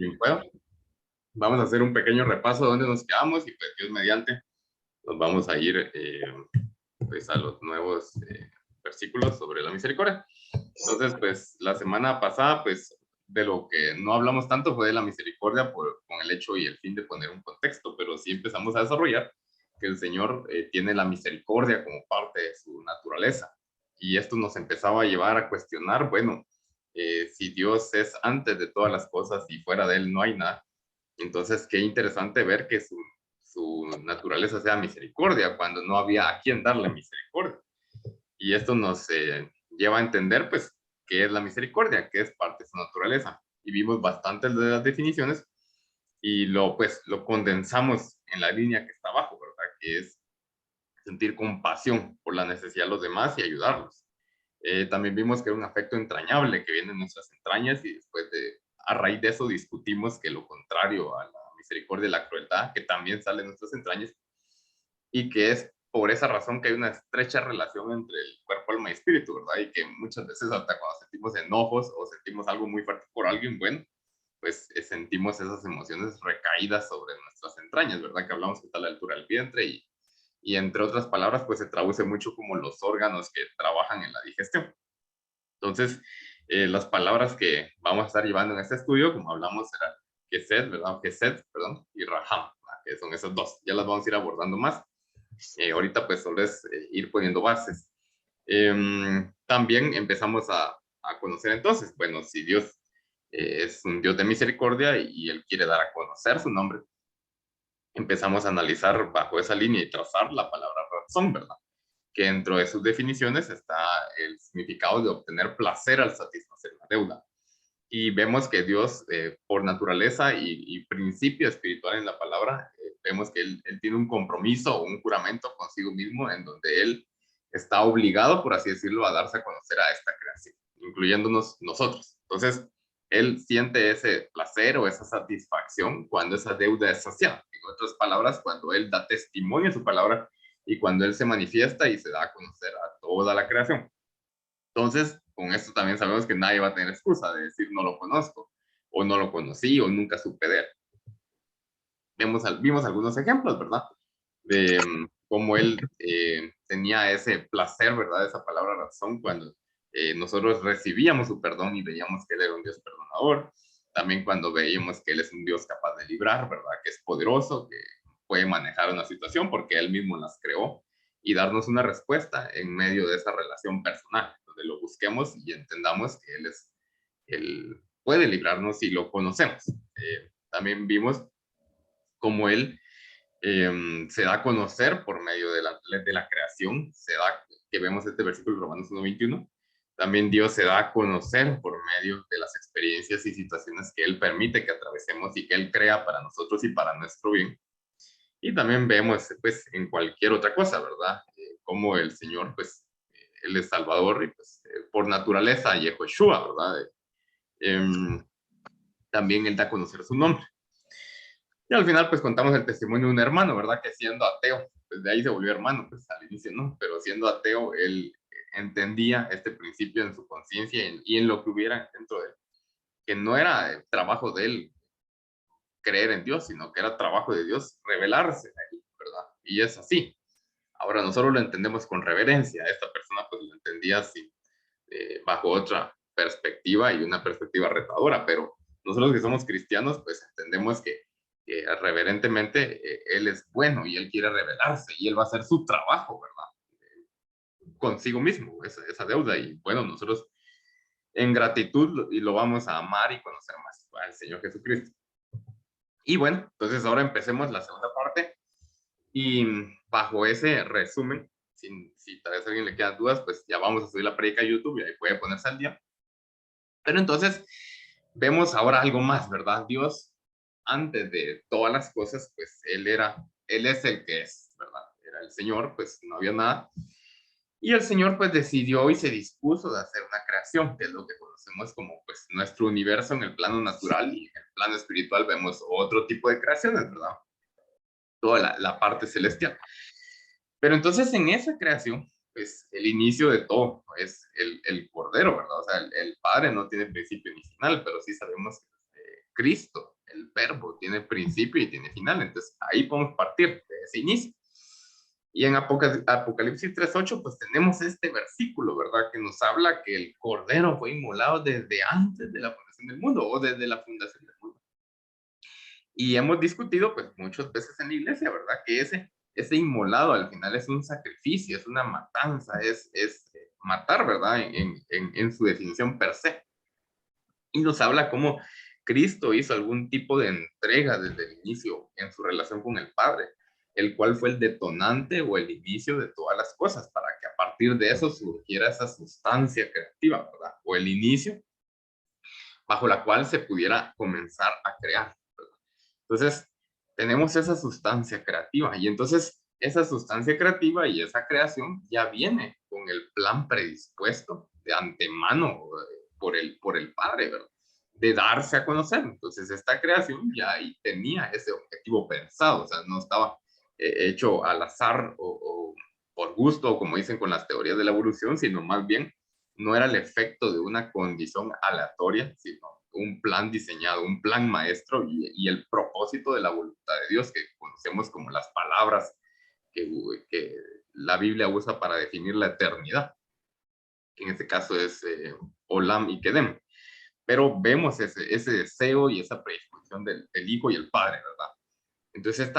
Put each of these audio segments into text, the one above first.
Bien puedo. Vamos a hacer un pequeño repaso de dónde nos quedamos y pues Dios mediante nos vamos a ir pues a los nuevos versículos sobre la misericordia. Entonces, pues la semana pasada, pues de lo que no hablamos tanto fue de la misericordia con el hecho y el fin de poner un contexto, pero sí empezamos a desarrollar que el Señor tiene la misericordia como parte de su naturaleza. Y esto nos empezaba a llevar a cuestionar, bueno, si Dios es antes de todas las cosas y fuera de Él no hay nada, entonces qué interesante ver que su naturaleza sea misericordia cuando no había a quien darle misericordia. Y esto nos lleva a entender, pues, qué es la misericordia, qué es parte de su naturaleza. Y vimos bastantes de las definiciones y pues, lo condensamos en la línea que está abajo, ¿verdad? Que es sentir compasión por la necesidad de los demás y ayudarlos. También vimos que era un afecto entrañable que viene en nuestras entrañas y después a raíz de eso discutimos que lo contrario a la misericordia es la crueldad, que también sale en nuestras entrañas y que es por esa razón que hay una estrecha relación entre el cuerpo, alma y espíritu, ¿verdad? Y que muchas veces hasta cuando sentimos enojos o sentimos algo muy fuerte por alguien, bueno, pues sentimos esas emociones recaídas sobre nuestras entrañas, ¿verdad? Que hablamos que está a la altura del vientre y entre otras palabras, pues se traduce mucho como los órganos que trabajan en la digestión. Entonces, las palabras que vamos a estar llevando en este estudio, como hablamos, será Gesed, ¿verdad? Gesed, perdón, y Raham, ¿verdad? Que son esos dos. Ya las vamos a ir abordando más. Ahorita pues solo es ir poniendo bases. También empezamos a conocer entonces, bueno, si Dios es un Dios de misericordia y Él quiere dar a conocer su nombre, empezamos a analizar bajo esa línea y trazar la palabra razón, ¿verdad? Que dentro de sus definiciones está el significado de obtener placer al satisfacer una deuda. Y vemos que Dios, por naturaleza y principio espiritual en la palabra, vemos que él tiene un compromiso o un juramento consigo mismo en donde Él está obligado, por así decirlo, a darse a conocer a esta creación, incluyéndonos nosotros. Entonces, Él siente ese placer o esa satisfacción cuando esa deuda es saciada. En otras palabras, cuando Él da testimonio de su palabra y cuando Él se manifiesta y se da a conocer a toda la creación. Entonces, con esto también sabemos que nadie va a tener excusa de decir no lo conozco, o no lo conocí, o nunca supe de él. Vimos algunos ejemplos, ¿verdad? De cómo él tenía ese placer, ¿verdad? Esa palabra razón cuando nosotros recibíamos su perdón y veíamos que él era un Dios perdonador. También cuando veíamos que él es un Dios capaz de librar, ¿verdad? Que es poderoso, que puede manejar una situación porque él mismo las creó y darnos una respuesta en medio de esa relación personal, donde lo busquemos y entendamos que él puede librarnos y lo conocemos. También vimos cómo él se da a conocer por medio de la creación, se da, que vemos este versículo de Romanos 1:21, también Dios se da a conocer por medio de las experiencias y situaciones que Él permite que atravesemos y que Él crea para nosotros y para nuestro bien. Y también vemos, pues, en cualquier otra cosa, ¿verdad? Como el Señor, pues, Él es Salvador y, pues, por naturaleza, Yehoshua, ¿verdad? Eh, También Él da a conocer su nombre. Y al final, pues contamos el testimonio de un hermano, ¿verdad? Que siendo ateo, pues de ahí se volvió hermano, pues al inicio no, pero siendo ateo, él entendía este principio en su conciencia y en lo que hubiera dentro de él, que no era el trabajo de él creer en Dios, sino que era trabajo de Dios revelarse a él, ¿verdad? Y es así. Ahora nosotros lo entendemos con reverencia, esta persona pues lo entendía así, bajo otra perspectiva y una perspectiva retadora, pero nosotros que somos cristianos, pues entendemos que reverentemente Él es bueno y Él quiere revelarse y Él va a hacer su trabajo, ¿verdad? Consigo mismo, esa deuda. Y bueno, nosotros en gratitud y lo vamos a amar y conocer más al Señor Jesucristo. Y bueno, entonces ahora empecemos la segunda parte y bajo ese resumen, si tal vez a alguien le quedan dudas, pues ya vamos a subir la predica a YouTube y ahí puede ponerse al día. Pero entonces vemos ahora algo más, ¿verdad? Dios, antes de todas las cosas, pues Él es el que es, ¿verdad? Era el Señor, pues no había nada. Y el Señor pues decidió y se dispuso de hacer una creación, que es lo que conocemos como pues nuestro universo en el plano natural y en el plano espiritual vemos otro tipo de creaciones, ¿verdad? Toda la parte celestial. Pero entonces en esa creación, pues el inicio de todo es el Cordero, ¿verdad? O sea, el Padre no tiene principio ni final, pero sí sabemos que Cristo el verbo tiene principio y tiene final, entonces ahí podemos partir de ese inicio. Y en Apocalipsis 3:8, pues tenemos este versículo, ¿verdad? Que nos habla que el Cordero fue inmolado desde antes de la fundación del mundo, o desde la fundación del mundo. Y hemos discutido, pues, muchas veces en la iglesia, ¿verdad? Que ese inmolado al final es un sacrificio, es una matanza, es matar, ¿verdad? En su definición per se. Y nos habla cómo Cristo hizo algún tipo de entrega desde el inicio en su relación con el Padre, el cual fue el detonante o el inicio de todas las cosas, para que a partir de eso surgiera esa sustancia creativa, ¿verdad? O el inicio bajo la cual se pudiera comenzar a crear, ¿verdad? Entonces, tenemos esa sustancia creativa y entonces esa sustancia creativa y esa creación ya viene con el plan predispuesto de antemano por el Padre, ¿verdad? De darse a conocer. Entonces, esta creación ya ahí tenía ese objetivo pensado, o sea, no estaba hecho al azar o por gusto, como dicen con las teorías de la evolución, sino más bien no era el efecto de una condición aleatoria, sino un plan diseñado, un plan maestro y el propósito de la voluntad de Dios, que conocemos como las palabras que la Biblia usa para definir la eternidad, que en este caso es Olam y Kedem. Pero vemos ese deseo y esa predisposición del Hijo y el Padre, ¿verdad? Entonces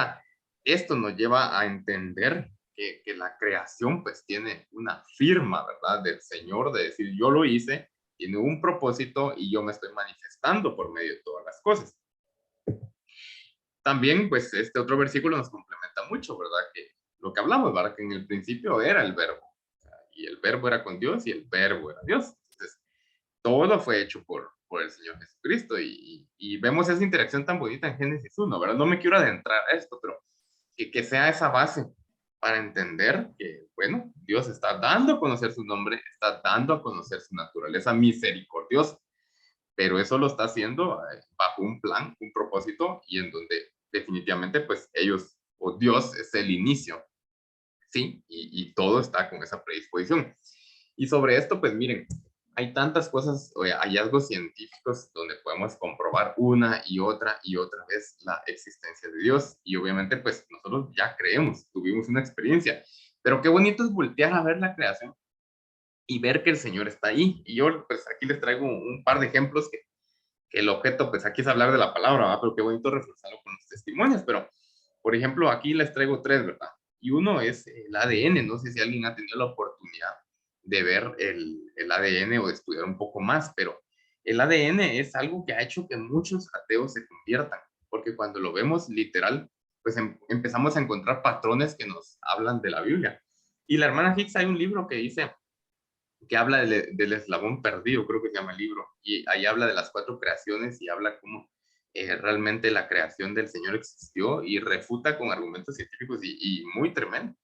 esto nos lleva a entender que la creación pues tiene una firma, ¿verdad? Del Señor, de decir, yo lo hice, tiene un propósito y yo me estoy manifestando por medio de todas las cosas. También, pues, este otro versículo nos complementa mucho, ¿verdad? Que lo que hablamos, ¿verdad? Que en el principio era el verbo, y el verbo era con Dios y el verbo era Dios. Entonces, todo fue hecho por el Señor Jesucristo y vemos esa interacción tan bonita en Génesis 1, ¿verdad? No me quiero adentrar a esto, pero que sea esa base para entender que, bueno, Dios está dando a conocer su nombre, está dando a conocer su naturaleza misericordiosa, pero eso lo está haciendo bajo un plan, un propósito y en donde definitivamente pues ellos o Dios es el inicio, ¿sí? Y todo está con esa predisposición. Y sobre esto, pues miren, hay tantas cosas, hallazgos científicos donde podemos comprobar una y otra vez la existencia de Dios. Y obviamente, pues nosotros ya creemos, tuvimos una experiencia. Pero qué bonito es voltear a ver la creación y ver que el Señor está ahí. Y yo, pues aquí les traigo un par de ejemplos que el objeto, pues aquí es hablar de la palabra, ¿verdad? Pero qué bonito reforzarlo con los testimonios. Pero, por ejemplo, aquí les traigo tres, ¿verdad? Y uno es el ADN. No sé si alguien ha tenido la oportunidad de ver el ADN o de estudiar un poco más, pero el ADN es algo que ha hecho que muchos ateos se conviertan, porque cuando lo vemos literal, pues empezamos a encontrar patrones que nos hablan de la Biblia. Y la hermana Hicks hay un libro que dice que habla del eslabón perdido, creo que se llama el libro, y ahí habla de las cuatro creaciones y habla cómo realmente la creación del Señor existió y refuta con argumentos científicos y muy tremendo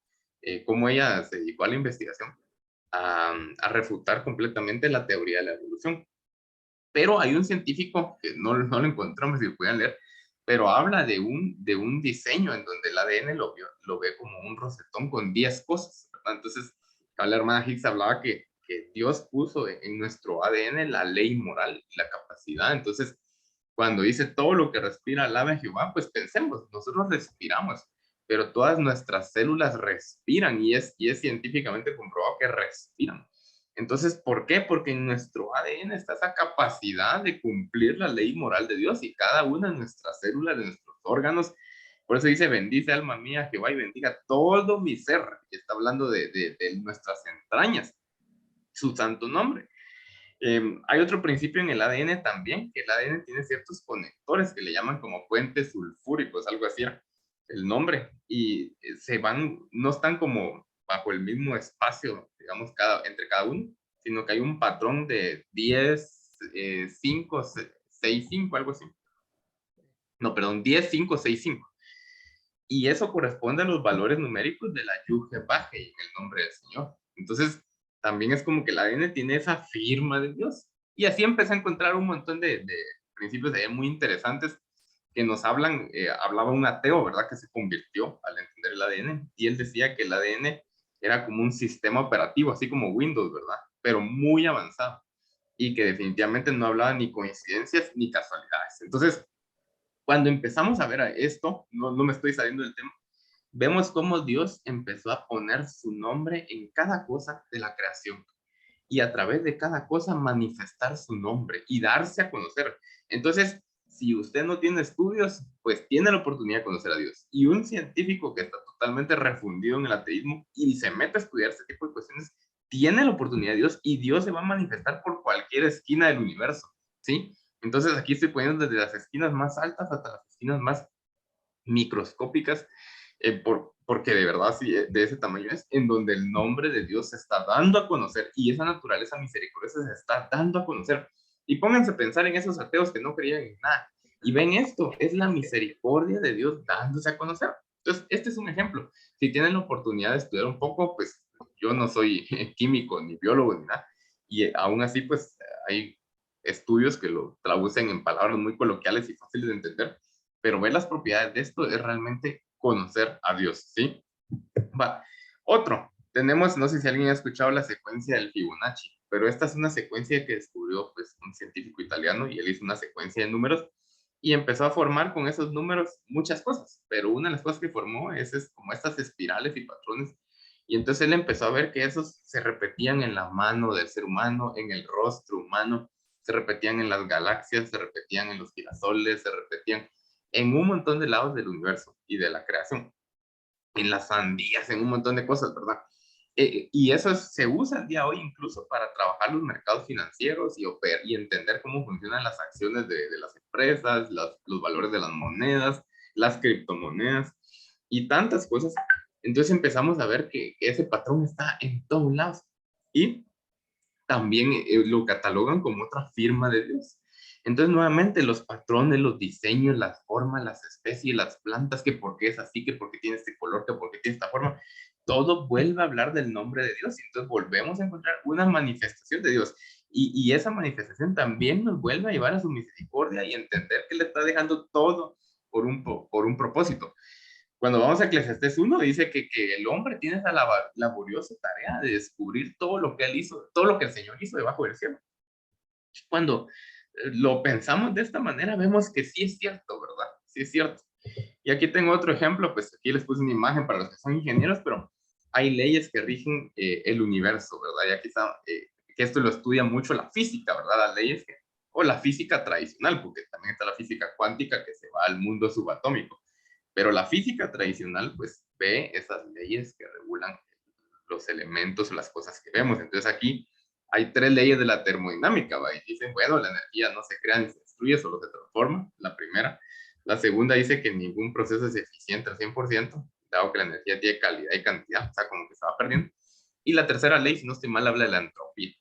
cómo ella se dedicó a la investigación a refutar completamente la teoría de la evolución. Pero hay un científico que no lo encontramos, si lo pueden leer, pero habla de un diseño en donde el ADN lo ve como un rosetón con 10 cosas, ¿verdad? Entonces, la hermana Hicks hablaba que Dios puso en nuestro ADN la ley moral, la capacidad. Entonces, cuando dice todo lo que respira alaba a Jehová, pues pensemos, nosotros respiramos, pero todas nuestras células respiran y es científicamente comprobado que respiran. Entonces, ¿por qué? Porque en nuestro ADN está esa capacidad de cumplir la ley moral de Dios y cada una de nuestras células, de nuestros órganos. Por eso dice, bendice alma mía Jehová y bendiga todo mi ser. Y está hablando de nuestras entrañas, su santo nombre. Hay otro principio en el ADN también, que el ADN tiene ciertos conectores que le llaman como puentes sulfúricos, algo así el nombre, y no están como bajo el mismo espacio, digamos, entre cada uno, sino que hay un patrón de 10, 5, 6, 5, algo así. No, perdón, 10, 5, 6, 5. Y eso corresponde a los valores numéricos de la Yud-Heh-Vah en el nombre del Señor. Entonces, también es como que el ADN tiene esa firma de Dios. Y así empecé a encontrar un montón de principios de muy interesantes que nos hablan, hablaba un ateo, ¿verdad? Que se convirtió al entender el ADN. Y él decía que el ADN era como un sistema operativo, así como Windows, ¿verdad? Pero muy avanzado. Y que definitivamente no hablaba ni coincidencias ni casualidades. Entonces, Cuando empezamos a ver a esto, no me estoy saliendo del tema, vemos cómo Dios empezó a poner su nombre en cada cosa de la creación y a través de cada cosa manifestar su nombre y darse a conocer. Entonces, si usted no tiene estudios, pues tiene la oportunidad de conocer a Dios. Y un científico que está totalmente refundido en el ateísmo y se mete a estudiar este tipo de cuestiones, tiene la oportunidad de Dios y Dios se va a manifestar por cualquier esquina del universo, ¿sí? Entonces aquí estoy poniendo desde las esquinas más altas hasta las esquinas más microscópicas, porque de verdad sí, de ese tamaño es, en donde el nombre de Dios se está dando a conocer y esa naturaleza misericordiosa se está dando a conocer. Y pónganse a pensar en esos ateos que no creían en nada. Y ven esto, es la misericordia de Dios dándose a conocer. Entonces, este es un ejemplo. Si tienen la oportunidad de estudiar un poco, pues yo no soy químico ni biólogo ni nada. Y aún así, pues hay estudios que lo traducen en palabras muy coloquiales y fáciles de entender, pero ver las propiedades de esto es realmente conocer a Dios, ¿sí? Va. Otro, tenemos, no sé si alguien ha escuchado la secuencia del Fibonacci, pero esta es una secuencia que descubrió pues un científico italiano y él hizo una secuencia de números y empezó a formar con esos números muchas cosas, pero una de las cosas que formó es como estas espirales y patrones. Y entonces él empezó a ver que esos se repetían en la mano del ser humano, en el rostro humano, se repetían en las galaxias, se repetían en los girasoles, se repetían en un montón de lados del universo y de la creación, en las sandías, en un montón de cosas, ¿verdad? Y eso se usa el día de hoy incluso para trabajar los mercados financieros y entender cómo funcionan las acciones de las empresas, los valores de las monedas, las criptomonedas y tantas cosas. Entonces empezamos a ver que ese patrón está en todos lados y también lo catalogan como otra firma de Dios. Entonces, nuevamente, los patrones, los diseños, las formas, las especies, las plantas, que por qué es así, que por qué tiene este color, que por qué tiene esta forma, todo vuelve a hablar del nombre de Dios. Y entonces volvemos a encontrar una manifestación de Dios. Y esa manifestación también nos vuelve a llevar a su misericordia y entender que le está dejando todo por un propósito. Cuando vamos a Eclesiastés 1, dice que el hombre tiene esa laboriosa tarea de descubrir todo lo que él hizo, todo lo que el Señor hizo debajo del cielo. Cuando lo pensamos de esta manera, vemos que sí es cierto, ¿verdad? Sí es cierto. Y aquí tengo otro ejemplo, pues aquí les puse una imagen para los que son ingenieros, pero hay leyes que rigen el universo, ¿verdad? Ya quizá que esto lo estudia mucho la física, ¿verdad? Las leyes que, o la física tradicional, porque también está la física cuántica que se va al mundo subatómico. Pero la física tradicional, pues, ve esas leyes que regulan los elementos o las cosas que vemos. Entonces aquí hay tres leyes de la termodinámica, ¿va? Y dicen, bueno, la energía no se crea ni se destruye, solo se transforma, la primera. La segunda dice que ningún proceso es eficiente al 100%, dado que la energía tiene calidad y cantidad, o sea, como que se va perdiendo. Y la tercera ley, si no estoy mal, habla de la entropía.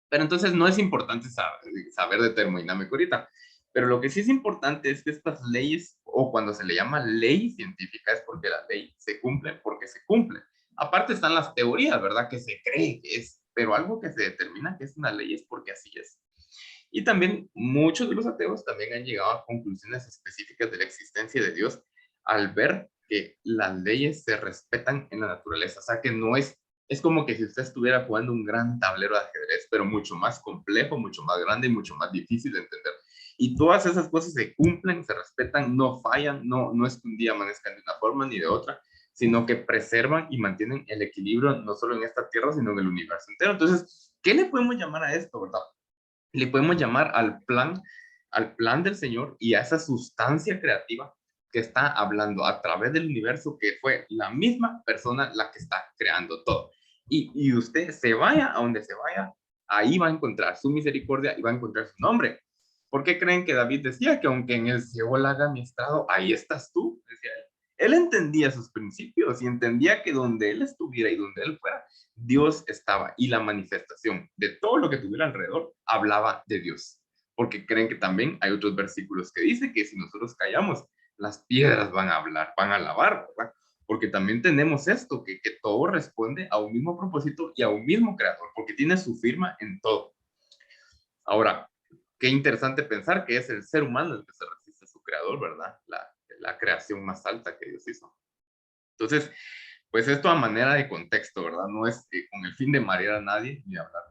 Pero entonces no es importante saber de termodinámica ahorita. Pero lo que sí es importante es que estas leyes, o cuando se le llama ley científica, es porque la ley se cumple porque se cumple. Aparte están las teorías, ¿verdad? Que se cree que es, pero algo que se determina que es una ley es porque así es. Y también muchos de los ateos también han llegado a conclusiones específicas de la existencia de Dios al ver que las leyes se respetan en la naturaleza. O sea, que no es como que si usted estuviera jugando un gran tablero de ajedrez, pero mucho más complejo, mucho más grande y mucho más difícil de entender. Y todas esas cosas se cumplen, se respetan, no fallan, no es que un día amanezcan de una forma ni de otra, sino que preservan y mantienen el equilibrio no solo en esta tierra, sino en el universo entero. Entonces, ¿qué le podemos llamar a esto, verdad? Le podemos llamar al plan del Señor y a esa sustancia creativa que está hablando a través del universo, que fue la misma persona la que está creando todo. Y usted se vaya a donde se vaya, ahí va a encontrar su misericordia y va a encontrar su nombre. ¿Por qué creen que David decía que aunque en el Seol haga mi estrado, ahí estás tú? Decía él. Él entendía sus principios y entendía que donde él estuviera y donde él fuera, Dios estaba y la manifestación de todo lo que tuviera alrededor hablaba de Dios. Porque creen que también hay otros versículos que dicen que si nosotros callamos, las piedras van a hablar, van a alabar, ¿verdad? Porque también tenemos esto, que todo responde a un mismo propósito y a un mismo creador, porque tiene su firma en todo. Ahora, qué interesante pensar que es el ser humano el que se resiste a su creador, ¿verdad? La creación más alta que Dios hizo. Entonces, pues esto a manera de contexto, ¿verdad? No es con el fin de marear a nadie ni hablar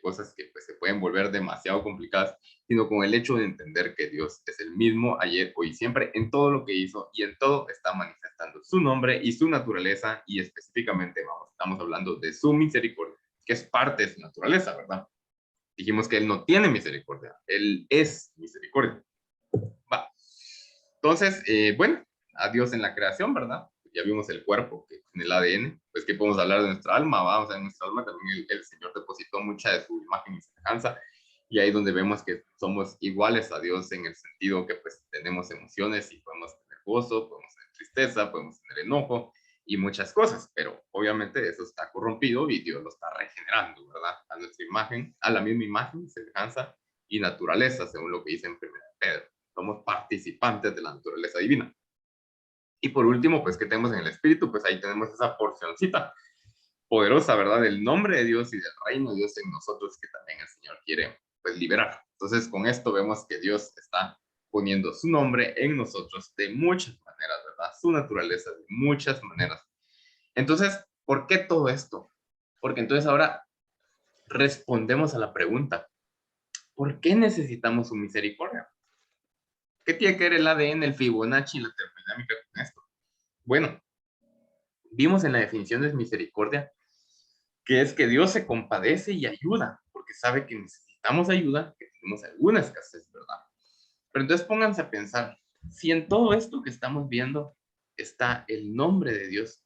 cosas que pues, se pueden volver demasiado complicadas, sino con el hecho de entender que Dios es el mismo ayer, hoy y siempre, en todo lo que hizo y en todo está manifestando su nombre y su naturaleza, y específicamente estamos hablando de su misericordia, que es parte de su naturaleza, ¿verdad? Dijimos que Él no tiene misericordia, Él es misericordia. Va. Entonces, bueno, a Dios en la creación, ¿verdad? Ya vimos el cuerpo, que en el ADN, pues que podemos hablar de nuestra alma, ¿va? O sea, en nuestra alma también el Señor depositó mucha de su imagen y semejanza, y ahí donde vemos que somos iguales a Dios en el sentido que pues tenemos emociones y podemos tener gozo, podemos tener tristeza, podemos tener enojo y muchas cosas, pero obviamente eso está corrompido y Dios lo está regenerando, ¿verdad? A nuestra imagen, a la misma imagen, semejanza y naturaleza, según lo que dice en 1 Pedro. Somos participantes de la naturaleza divina. Y por último, pues, ¿qué tenemos en el Espíritu? Pues ahí tenemos esa porcioncita poderosa, ¿verdad? Del nombre de Dios y del reino de Dios en nosotros, que también el Señor quiere, pues, liberar. Entonces, con esto vemos que Dios está poniendo su nombre en nosotros de muchas maneras, ¿verdad? Su naturaleza de muchas maneras. Entonces, ¿por qué todo esto? Porque entonces ahora respondemos a la pregunta, ¿por qué necesitamos su misericordia? ¿Qué tiene que ver el ADN, el Fibonacci y la termodinámica con esto? Bueno, vimos en la definición de misericordia que es que Dios se compadece y ayuda, porque sabe que necesitamos ayuda, que tenemos alguna escasez, ¿verdad? Pero entonces pónganse a pensar, si en todo esto que estamos viendo está el nombre de Dios,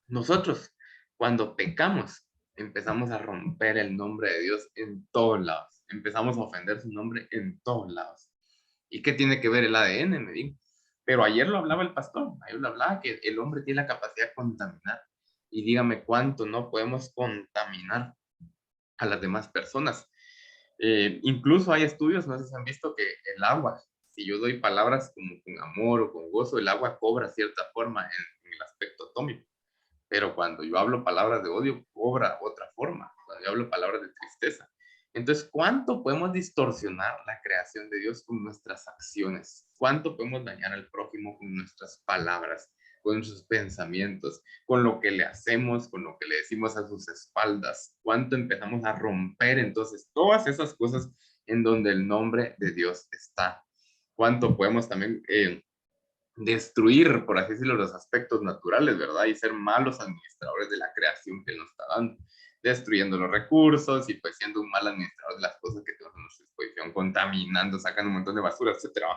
nosotros cuando pecamos empezamos a romper el nombre de Dios en todos lados, empezamos a ofender su nombre en todos lados. ¿Y qué tiene que ver el ADN? Me digo. Pero ayer lo hablaba el pastor, ayer lo hablaba que el hombre tiene la capacidad de contaminar. Y dígame cuánto no podemos contaminar a las demás personas. Incluso hay estudios, no sé si han visto que el agua, si yo doy palabras como con amor o con gozo, el agua cobra cierta forma en el aspecto atómico. Pero cuando yo hablo palabras de odio, cobra otra forma. Cuando yo hablo palabras de tristeza. Entonces, ¿cuánto podemos distorsionar la creación de Dios con nuestras acciones? ¿Cuánto podemos dañar al prójimo con nuestras palabras, con nuestros pensamientos, con lo que le hacemos, con lo que le decimos a sus espaldas? ¿Cuánto empezamos a romper entonces todas esas cosas en donde el nombre de Dios está? ¿Cuánto podemos también destruir, por así decirlo, los aspectos naturales, ¿verdad? Y ser malos administradores de la creación que Él nos está dando, destruyendo los recursos y pues siendo un mal administrador de las cosas que tenemos a nuestra disposición, contaminando, sacando un montón de basura, etcétera.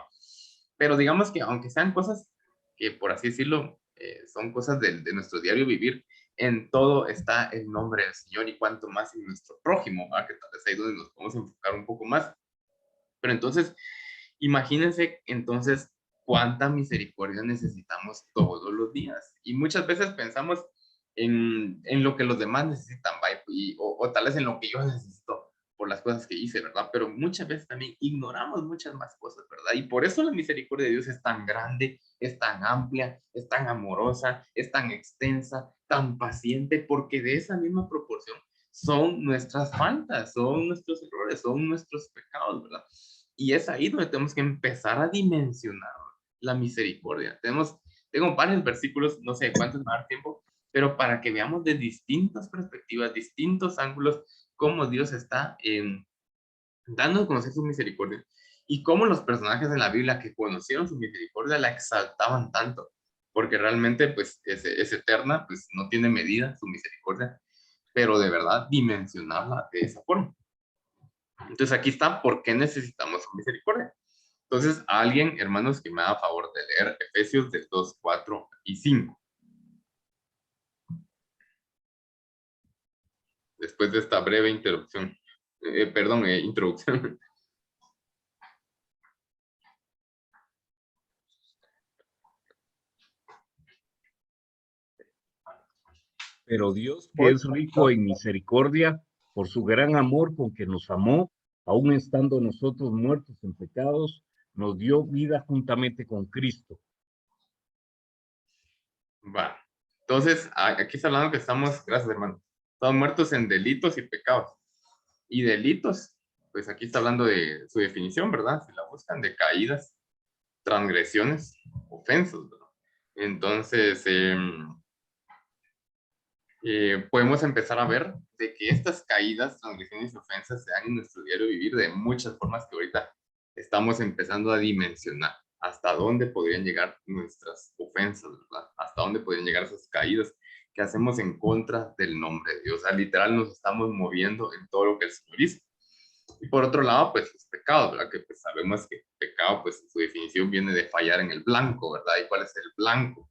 Pero digamos que aunque sean cosas que, por así decirlo, son cosas de nuestro diario vivir, en todo está el nombre del Señor y cuanto más en nuestro prójimo, ¿verdad? Que tal vez ahí es donde nos podemos enfocar un poco más. Pero entonces, imagínense entonces cuánta misericordia necesitamos todos los días. Y muchas veces pensamos en lo que los demás necesitan, ¿va? O tal vez en lo que yo necesito por las cosas que hice, ¿verdad? Pero muchas veces también ignoramos muchas más cosas, ¿verdad? Y por eso la misericordia de Dios es tan grande, es tan amplia, es tan amorosa, es tan extensa, tan paciente, porque de esa misma proporción son nuestras faltas, son nuestros errores, son nuestros pecados, ¿verdad? Y es ahí donde tenemos que empezar a dimensionar la misericordia. Tengo varios versículos, no sé cuántos me va a dar tiempo, pero para que veamos de distintas perspectivas, distintos ángulos, cómo Dios está dando a conocer su misericordia y cómo los personajes de la Biblia que conocieron su misericordia la exaltaban tanto, porque realmente pues es eterna, pues no tiene medida su misericordia, pero de verdad dimensionarla de esa forma. Entonces aquí está por qué necesitamos su misericordia. Entonces, a alguien, hermanos, que me haga favor de leer Efesios del 2, 4 y 5. Después de esta breve interrupción. Introducción. Pero Dios, que es rico en misericordia, por su gran amor con que nos amó, aun estando nosotros muertos en pecados, nos dio vida juntamente con Cristo. Va. Entonces, aquí está hablando que estamos, gracias hermano, estamos muertos en delitos y pecados. Y delitos, pues aquí está hablando de su definición, ¿verdad? Si la buscan, de caídas, transgresiones, ofensas, ¿verdad? Entonces, podemos empezar a ver de que estas caídas, transgresiones y ofensas se dan en nuestro diario vivir de muchas formas que ahorita estamos empezando a dimensionar hasta dónde podrían llegar nuestras ofensas, ¿verdad? Hasta dónde podrían llegar esas caídas que hacemos en contra del nombre de Dios. O sea, literal nos estamos moviendo en todo lo que el Señor hizo. Y por otro lado, pues los pecados, ¿verdad? Que pues sabemos que pecado, pues su definición viene de fallar en el blanco, ¿verdad? ¿Y cuál es el blanco?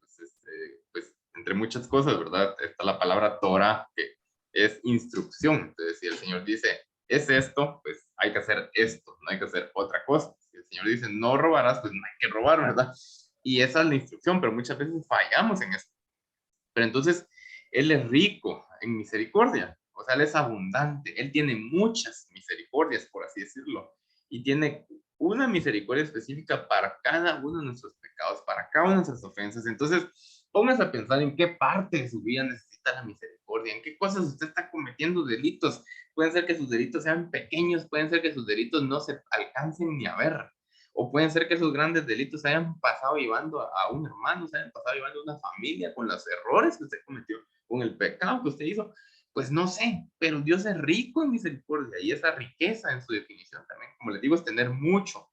Pues entre muchas cosas, ¿verdad? Está la palabra Torah, que es instrucción. Entonces, si el Señor dice, es esto, pues hay que hacer esto, no hay que hacer otra cosa. Si el Señor dice, no robarás, pues no hay que robar, ¿verdad? Y esa es la instrucción, pero muchas veces fallamos en eso. Pero entonces, Él es rico en misericordia, o sea, Él es abundante, Él tiene muchas misericordias, por así decirlo, y tiene una misericordia específica para cada uno de nuestros pecados, para cada una de nuestras ofensas. Entonces, póngase a pensar en qué parte de su vida necesita la misericordia, en qué cosas usted está cometiendo delitos. Pueden ser que sus delitos sean pequeños, pueden ser que sus delitos no se alcancen ni a ver, o pueden ser que esos grandes delitos se hayan pasado llevando a un hermano, se hayan pasado llevando a una familia con los errores que usted cometió, con el pecado que usted hizo. Pues no sé, pero Dios es rico en misericordia y esa riqueza en su definición también, como les digo, es tener mucho,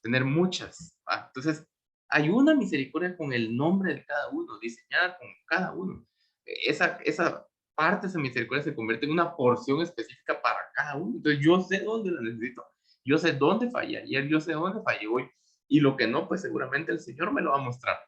tener muchas. ¿Va? Entonces, hay una misericordia con el nombre de cada uno, diseñada con cada uno. Esa parte de esa misericordia se convierte en una porción específica para cada uno. Entonces, yo sé dónde la necesito. Yo sé dónde fallé ayer, yo sé dónde fallé hoy, y lo que no, pues seguramente el Señor me lo va a mostrar.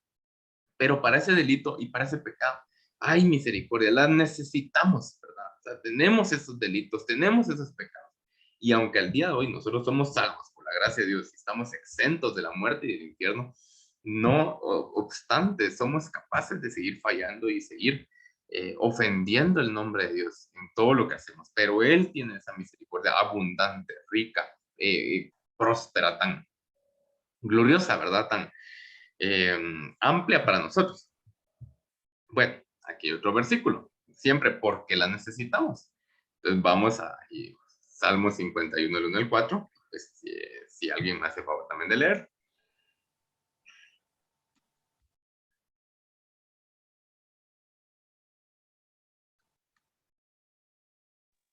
Pero para ese delito y para ese pecado, hay misericordia, la necesitamos, ¿verdad? O sea, tenemos esos delitos, tenemos esos pecados. Y aunque al día de hoy nosotros somos salvos por la gracia de Dios y estamos exentos de la muerte y del infierno, no obstante, somos capaces de seguir fallando y seguir ofendiendo el nombre de Dios en todo lo que hacemos. Pero Él tiene esa misericordia abundante, rica, próspera, tan gloriosa, ¿verdad? Tan amplia para nosotros. Bueno, aquí hay otro versículo, siempre porque la necesitamos. Entonces vamos a Salmo 51, el 1 al 4, pues, si alguien me hace favor también de leer.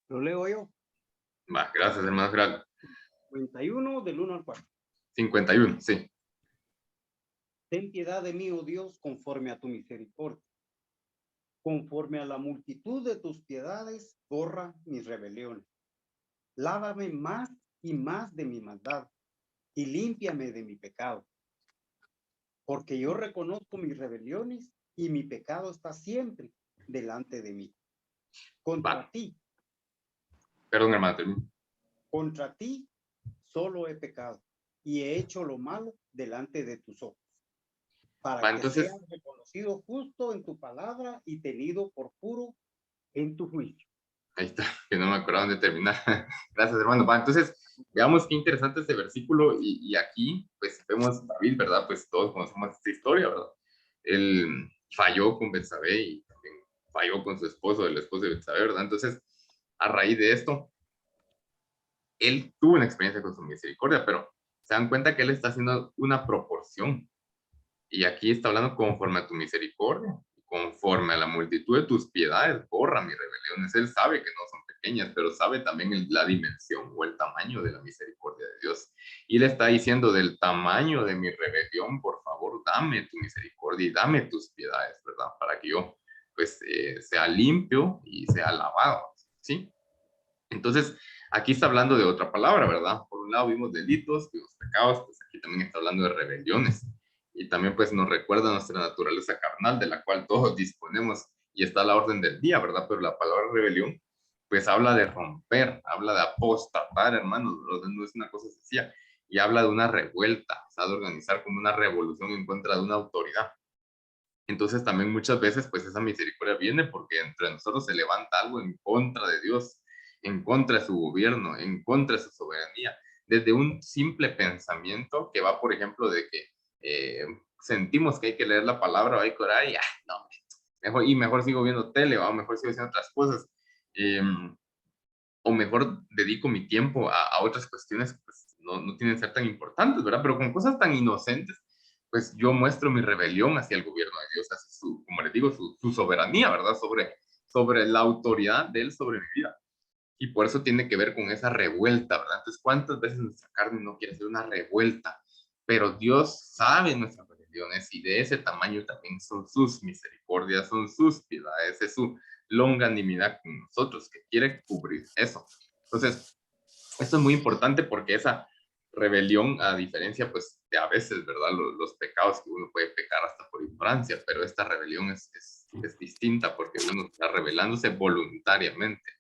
Lo leo yo. Va, gracias, hermano Gerardo. 51 del 1 al 4. 51, sí. Ten piedad de mí, oh Dios, conforme a tu misericordia. Conforme a la multitud de tus piedades, borra mis rebeliones. Lávame más y más de mi maldad y límpiame de mi pecado. Porque yo reconozco mis rebeliones y mi pecado está siempre delante de mí. Contra ti. Perdón, hermano, termino. Contra ti solo he pecado y he hecho lo malo delante de tus ojos, para que seas reconocido justo en tu palabra y tenido por puro en tu juicio. Ahí está, que no me acordaba de terminar. Gracias, hermano. Va, entonces, veamos qué interesante este versículo y aquí, pues, vemos a David, ¿verdad? Pues todos conocemos esta historia, ¿verdad? Él falló con Betsabé y también falló con su esposo, el esposo de Betsabé, ¿verdad? Entonces, a raíz de esto, él tuvo una experiencia con su misericordia, pero se dan cuenta que él está haciendo una proporción. Y aquí está hablando conforme a tu misericordia, conforme a la multitud de tus piedades, borra mis rebeliones. Él sabe que no son pequeñas, pero sabe también la dimensión o el tamaño de la misericordia de Dios. Y le está diciendo, del tamaño de mi rebelión, por favor, dame tu misericordia y dame tus piedades, ¿verdad? Para que yo, pues, sea limpio y sea lavado, ¿sí? Entonces, aquí está hablando de otra palabra, ¿verdad? Por un lado vimos delitos, vimos pecados, pues aquí también está hablando de rebeliones. Y también pues nos recuerda nuestra naturaleza carnal, de la cual todos disponemos, y está a la orden del día, ¿verdad? Pero la palabra rebelión, pues habla de romper, habla de apostatar, hermanos, no es una cosa sencilla, y habla de una revuelta, o sea, de organizar como una revolución en contra de una autoridad. Entonces también muchas veces pues esa misericordia viene porque entre nosotros se levanta algo en contra de Dios, en contra de su gobierno, en contra de su soberanía, desde un simple pensamiento que va, por ejemplo, de que sentimos que hay que leer la palabra o hay que orar y no, mejor sigo viendo tele o mejor sigo haciendo otras cosas, o mejor dedico mi tiempo a otras cuestiones que pues, no tienen que ser tan importantes, ¿verdad? Pero con cosas tan inocentes, pues yo muestro mi rebelión hacia el gobierno de Dios, hacia como les digo, su soberanía, ¿verdad? sobre la autoridad de Él sobre mi vida. Y por eso tiene que ver con esa revuelta, ¿verdad? Entonces, ¿cuántas veces nuestra carne no quiere hacer una revuelta? Pero Dios sabe nuestras rebeliones y de ese tamaño también son sus misericordias, son sus piedades, es su longanimidad con nosotros que quiere cubrir eso. Entonces, esto es muy importante porque esa rebelión, a diferencia, pues, de a veces, ¿verdad? Los pecados que uno puede pecar hasta por ignorancia, pero esta rebelión es distinta porque uno está rebelándose voluntariamente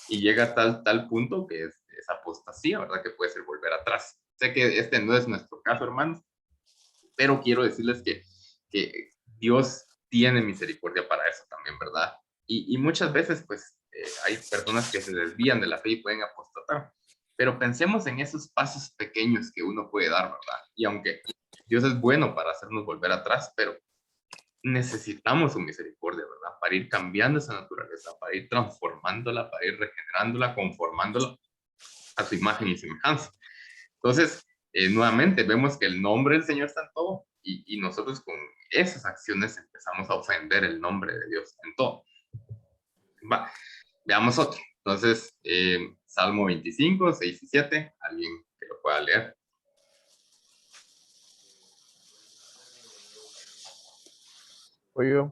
y llega a tal punto que es apostasía, ¿verdad? Que puede ser volver atrás. Sé que este no es nuestro caso, hermanos, pero quiero decirles que Dios tiene misericordia para eso también, ¿verdad? Y muchas veces, pues, hay personas que se desvían de la fe y pueden apostatar. Pero pensemos en esos pasos pequeños que uno puede dar, ¿verdad? Y aunque Dios es bueno para hacernos volver atrás, pero necesitamos su misericordia, ¿verdad? Para ir cambiando esa naturaleza, para ir transformándola, para ir regenerándola, conformándola a su imagen y semejanza. Entonces, nuevamente vemos que el nombre del Señor está en todo y nosotros con esas acciones empezamos a ofender el nombre de Dios en todo. Va, veamos otro. Entonces, Salmo 25, 6 y 7, alguien que lo pueda leer. Oye,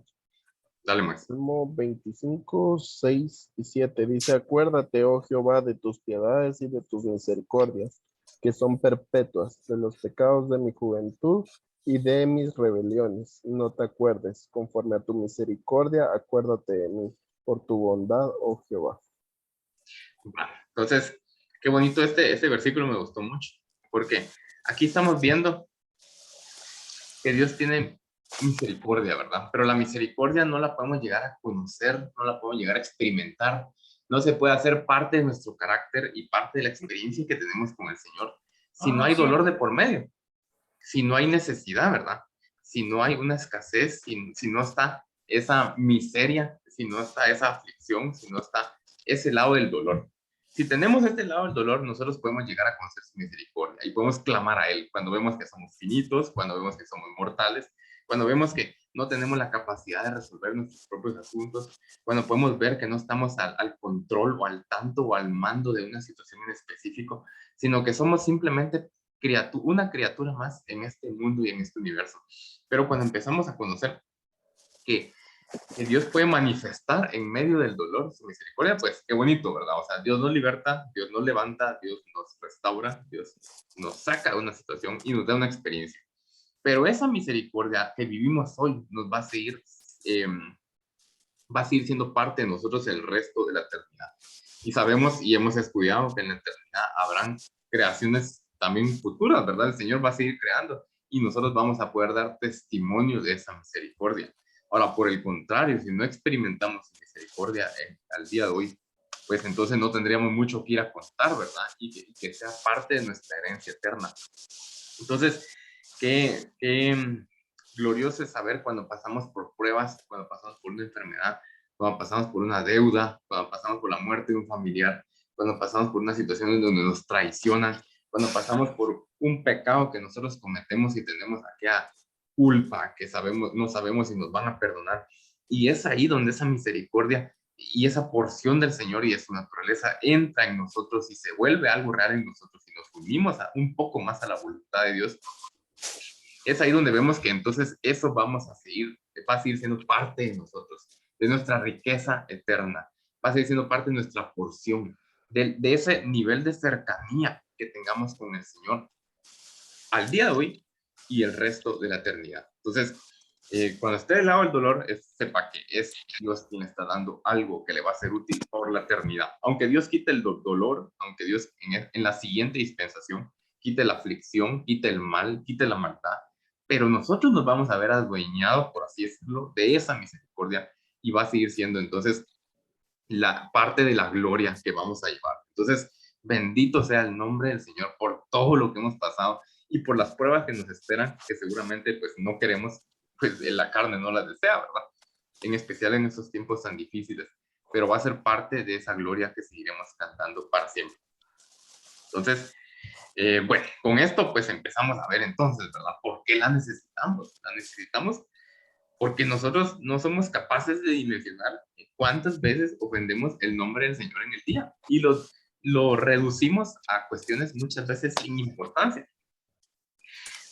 Dale, Max. Salmo 25, 6 y 7 dice, acuérdate, oh Jehová, de tus piedades y de tus misericordias, que son perpetuas, de los pecados de mi juventud y de mis rebeliones. No te acuerdes, conforme a tu misericordia, acuérdate de mí, por tu bondad, oh Jehová. Va. Entonces, qué bonito este versículo, me gustó mucho, porque aquí estamos viendo que Dios tiene misericordia, ¿verdad? Pero la misericordia no la podemos llegar a conocer, no la podemos llegar a experimentar, no se puede hacer parte de nuestro carácter y parte de la experiencia que tenemos con el Señor si no hay dolor de por medio, si no hay necesidad, ¿verdad? Si no hay una escasez, si no está esa miseria, si no está esa aflicción, si no está ese lado del dolor. Si tenemos este lado del dolor, nosotros podemos llegar a conocer su misericordia y podemos clamar a Él cuando vemos que somos finitos, cuando vemos que somos mortales, cuando vemos que no tenemos la capacidad de resolver nuestros propios asuntos, cuando podemos ver que no estamos al control o al tanto o al mando de una situación en específico, sino que somos simplemente una criatura más en este mundo y en este universo. Pero cuando empezamos a conocer que Dios puede manifestar en medio del dolor su misericordia, pues qué bonito, ¿verdad? O sea, Dios nos liberta, Dios nos levanta, Dios nos restaura, Dios nos saca de una situación y nos da una experiencia. Pero esa misericordia que vivimos hoy nos va a seguir siendo parte de nosotros el resto de la eternidad. Y sabemos y hemos estudiado que en la eternidad habrán creaciones también futuras, ¿verdad? El Señor va a seguir creando y nosotros vamos a poder dar testimonio de esa misericordia. Ahora, por el contrario, si no experimentamos misericordia al día de hoy, pues entonces no tendríamos mucho que ir a contar, ¿verdad? Y que sea parte de nuestra herencia eterna. Entonces, qué glorioso es saber cuando pasamos por pruebas, cuando pasamos por una enfermedad, cuando pasamos por una deuda, cuando pasamos por la muerte de un familiar, cuando pasamos por una situación en donde nos traicionan, cuando pasamos por un pecado que nosotros cometemos y tenemos aquella culpa que no sabemos si nos van a perdonar. Y es ahí donde esa misericordia y esa porción del Señor y de su naturaleza entra en nosotros y se vuelve algo real en nosotros y nos unimos un poco más a la voluntad de Dios. Es ahí donde vemos que entonces eso va a seguir siendo parte de nosotros, de nuestra riqueza eterna, va a seguir siendo parte de nuestra porción, de ese nivel de cercanía que tengamos con el Señor al día de hoy y el resto de la eternidad. Entonces, cuando esté del lado del dolor, sepa que es Dios quien está dando algo que le va a ser útil por la eternidad. Aunque Dios quite el dolor, aunque Dios en la siguiente dispensación quite la aflicción, quite el mal, quite la maldad, pero nosotros nos vamos a ver adueñados, por así decirlo, de esa misericordia y va a seguir siendo entonces la parte de la gloria que vamos a llevar. Entonces, bendito sea el nombre del Señor por todo lo que hemos pasado y por las pruebas que nos esperan, que seguramente pues no queremos, pues la carne no las desea, ¿verdad? En especial en estos tiempos tan difíciles, pero va a ser parte de esa gloria que seguiremos cantando para siempre. Entonces, bueno, con esto pues empezamos a ver entonces, ¿verdad? ¿Por qué la necesitamos? La necesitamos porque nosotros no somos capaces de dimensionar cuántas veces ofendemos el nombre del Señor en el día y lo reducimos a cuestiones muchas veces sin importancia.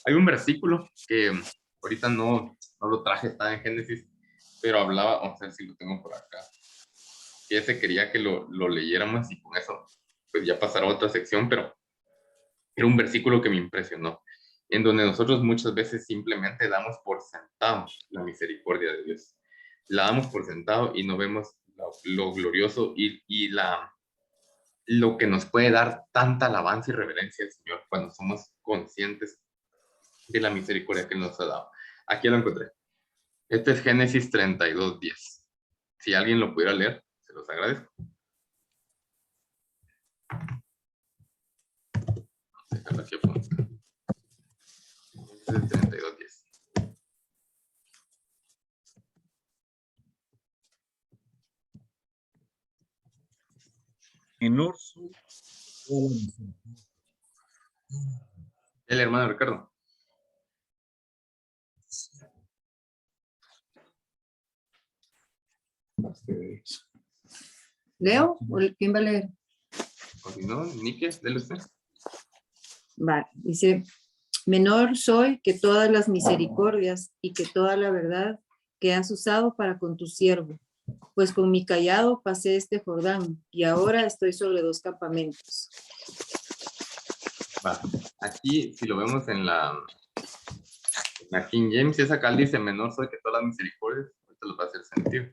Hay un versículo que ahorita no lo traje, está en Génesis, pero hablaba, vamos a ver si lo tengo por acá, que ese quería que lo leyéramos y con eso pues ya pasará a otra sección, pero era un versículo que me impresionó, en donde nosotros muchas veces simplemente damos por sentado la misericordia de Dios. La damos por sentado y no vemos lo glorioso y lo que nos puede dar tanta alabanza y reverencia al Señor cuando somos conscientes de la misericordia que Él nos ha dado. Aquí lo encontré. Este es Génesis 32:10. Si alguien lo pudiera leer, se los agradezco. Déjalo aquí apuntado. Génesis 32:10. Menor soy El hermano Ricardo. ¿Leo? ¿O quién va a leer? O si no, Nike, dele usted. Vale, dice, menor soy que todas las misericordias y que toda la verdad que has usado para con tu siervo, pues con mi callado pasé este Jordán y ahora estoy sobre 2 campamentos. Va. Aquí, si lo vemos en la King James, si esa acá dice menor soy que todas las misericordias, ahorita lo va a hacer sentido.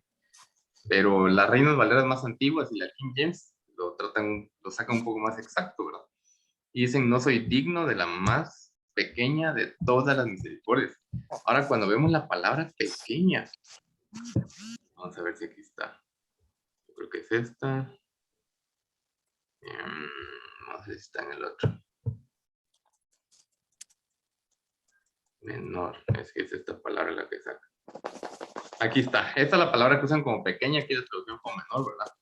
Pero las Reinas Valeras más antiguas y la King James lo sacan un poco más exacto, ¿verdad? Y dicen, no soy digno de la más pequeña de todas las misericordias. Ahora, cuando vemos la palabra pequeña, vamos a ver si aquí está. Yo creo que es esta. No sé si está en el otro. Menor, es que es esta palabra la que saca. Aquí está. Esta es la palabra que usan como pequeña, aquí la traducción como menor, ¿verdad?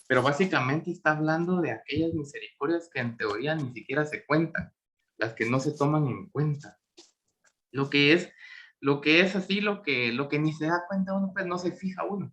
Pero básicamente está hablando de aquellas misericordias que en teoría ni siquiera se cuentan, las que no se toman en cuenta. Lo que es así, lo que ni se da cuenta uno, pues no se fija uno.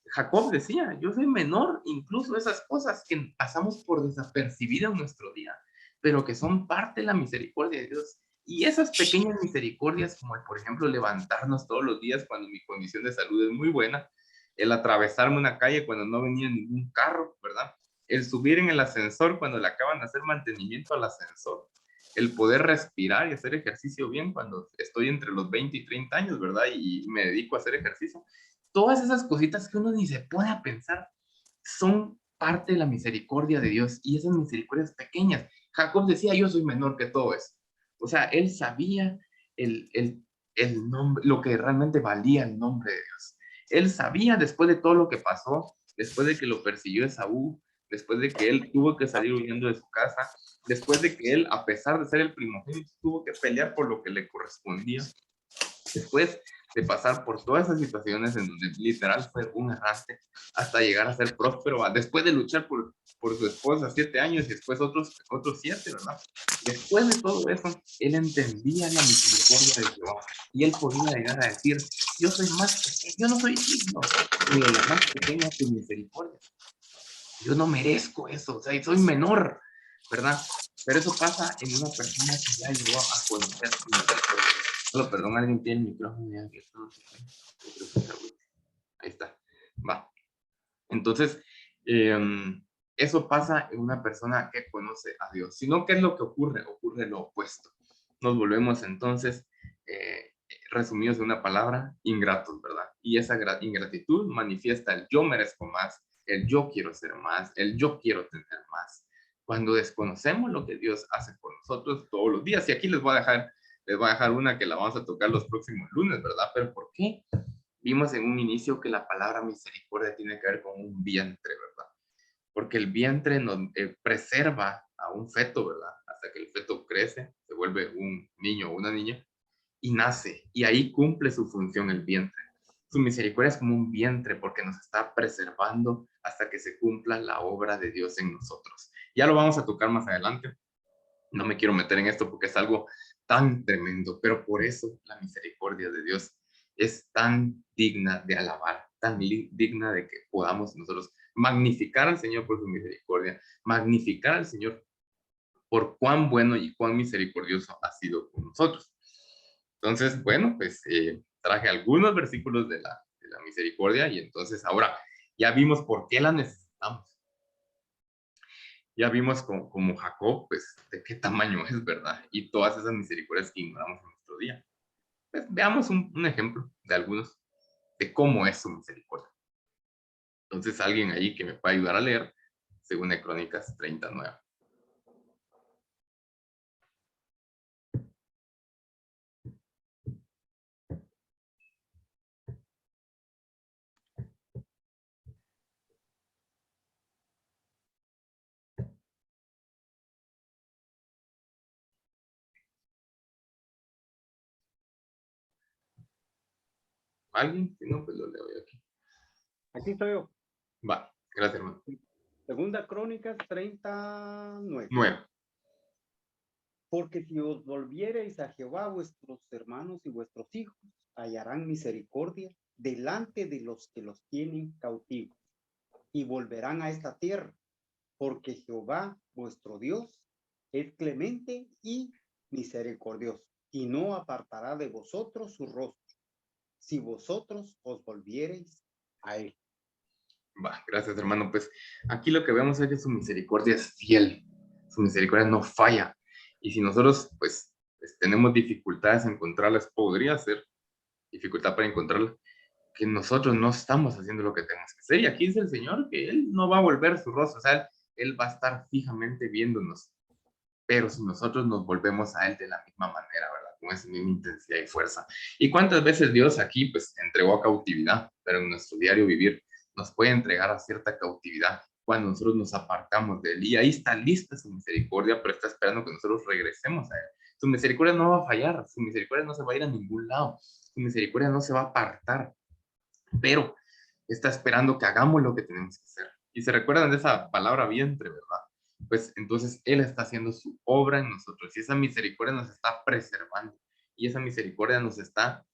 Jacob decía, yo soy menor, incluso esas cosas que pasamos por desapercibidas en nuestro día, pero que son parte de la misericordia de Dios. Y esas pequeñas misericordias, como el, por ejemplo, levantarnos todos los días cuando mi condición de salud es muy buena, el atravesarme una calle cuando no venía ningún carro, ¿verdad? El subir en el ascensor cuando le acaban de hacer mantenimiento al ascensor, el poder respirar y hacer ejercicio bien cuando estoy entre los 20 y 30 años, ¿verdad? Y me dedico a hacer ejercicio. Todas esas cositas que uno ni se pone a pensar son parte de la misericordia de Dios y esas misericordias pequeñas. Jacob decía, yo soy menor que todo eso. O sea, él sabía el nombre, lo que realmente valía el nombre de Dios. Él sabía, después de todo lo que pasó, después de que lo persiguió Esaú, después de que él tuvo que salir huyendo de su casa, después de que él, a pesar de ser el primogénito, tuvo que pelear por lo que le correspondía, después de pasar por todas esas situaciones en donde literal fue un errante hasta llegar a ser próspero, después de luchar por su esposa 7 años y después otros 7, ¿verdad? Después de todo eso, él entendía la misericordia de Jehová y él podía llegar a decir, yo no soy digno ni de la más pequeña tu misericordia. Yo no merezco eso, o sea, soy menor, ¿verdad? Pero eso pasa en una persona que ya llegó a conocer su misericordia. Solo, perdón, alguien tiene el micrófono ya abierto. Ahí está, va. Entonces, eso pasa en una persona que conoce a Dios. Si no, ¿qué es lo que ocurre? Ocurre lo opuesto. Nos volvemos entonces, resumidos en una palabra, ingratos, ¿verdad? Y esa ingratitud manifiesta el yo merezco más, el yo quiero ser más, el yo quiero tener más. Cuando desconocemos lo que Dios hace por nosotros todos los días, y aquí les voy a dejar una que la vamos a tocar los próximos lunes, ¿verdad? Pero ¿por qué? Vimos en un inicio que la palabra misericordia tiene que ver con un vientre, ¿verdad? Porque el vientre nos preserva a un feto, ¿verdad? Hasta que el feto crece, se vuelve un niño o una niña y nace. Y ahí cumple su función el vientre. Su misericordia es como un vientre porque nos está preservando hasta que se cumpla la obra de Dios en nosotros. Ya lo vamos a tocar más adelante. No me quiero meter en esto porque es algo tan tremendo, pero por eso la misericordia de Dios es tan digna de alabar, tan digna de que podamos nosotros magnificar al Señor por su misericordia, magnificar al Señor por cuán bueno y cuán misericordioso ha sido con nosotros. Entonces, bueno, pues traje algunos versículos de la misericordia y entonces ahora ya vimos por qué la necesitamos. Ya vimos como Jacob, pues, de qué tamaño es, ¿verdad? Y todas esas misericordias que ignoramos en nuestro día. Pues, veamos un ejemplo de algunos, de cómo es su misericordia. Entonces, alguien ahí que me pueda ayudar a leer, según de Crónicas 39. ¿Alguien? Si no, pues lo leo yo aquí. Aquí estoy yo. Va, gracias, hermano. Segunda Crónicas 39. 9. Porque si os volviereis a Jehová, vuestros hermanos y vuestros hijos hallarán misericordia delante de los que los tienen cautivos y volverán a esta tierra, porque Jehová, vuestro Dios, es clemente y misericordioso, y no apartará de vosotros su rostro, si vosotros os volviereis a él. Va, gracias, hermano. Pues aquí lo que vemos es que su misericordia es fiel, su misericordia no falla. Y si nosotros, pues tenemos dificultades en encontrarlas, podría ser dificultad para encontrarlas, que nosotros no estamos haciendo lo que tenemos que hacer. Y aquí dice el Señor que Él no va a volver su rostro, o sea, Él va a estar fijamente viéndonos. Pero si nosotros nos volvemos a Él de la misma manera, ¿verdad? Con esa misma intensidad y fuerza. ¿Y cuántas veces Dios aquí, pues, entregó a cautividad? Pero en nuestro diario vivir nos puede entregar a cierta cautividad cuando nosotros nos apartamos de Él. Y ahí está lista su misericordia, pero está esperando que nosotros regresemos a Él. Su misericordia no va a fallar, su misericordia no se va a ir a ningún lado, su misericordia no se va a apartar, pero está esperando que hagamos lo que tenemos que hacer. Y se recuerdan de esa palabra vientre, ¿verdad? Pues entonces Él está haciendo su obra en nosotros y esa misericordia nos está preservando y esa misericordia nos está,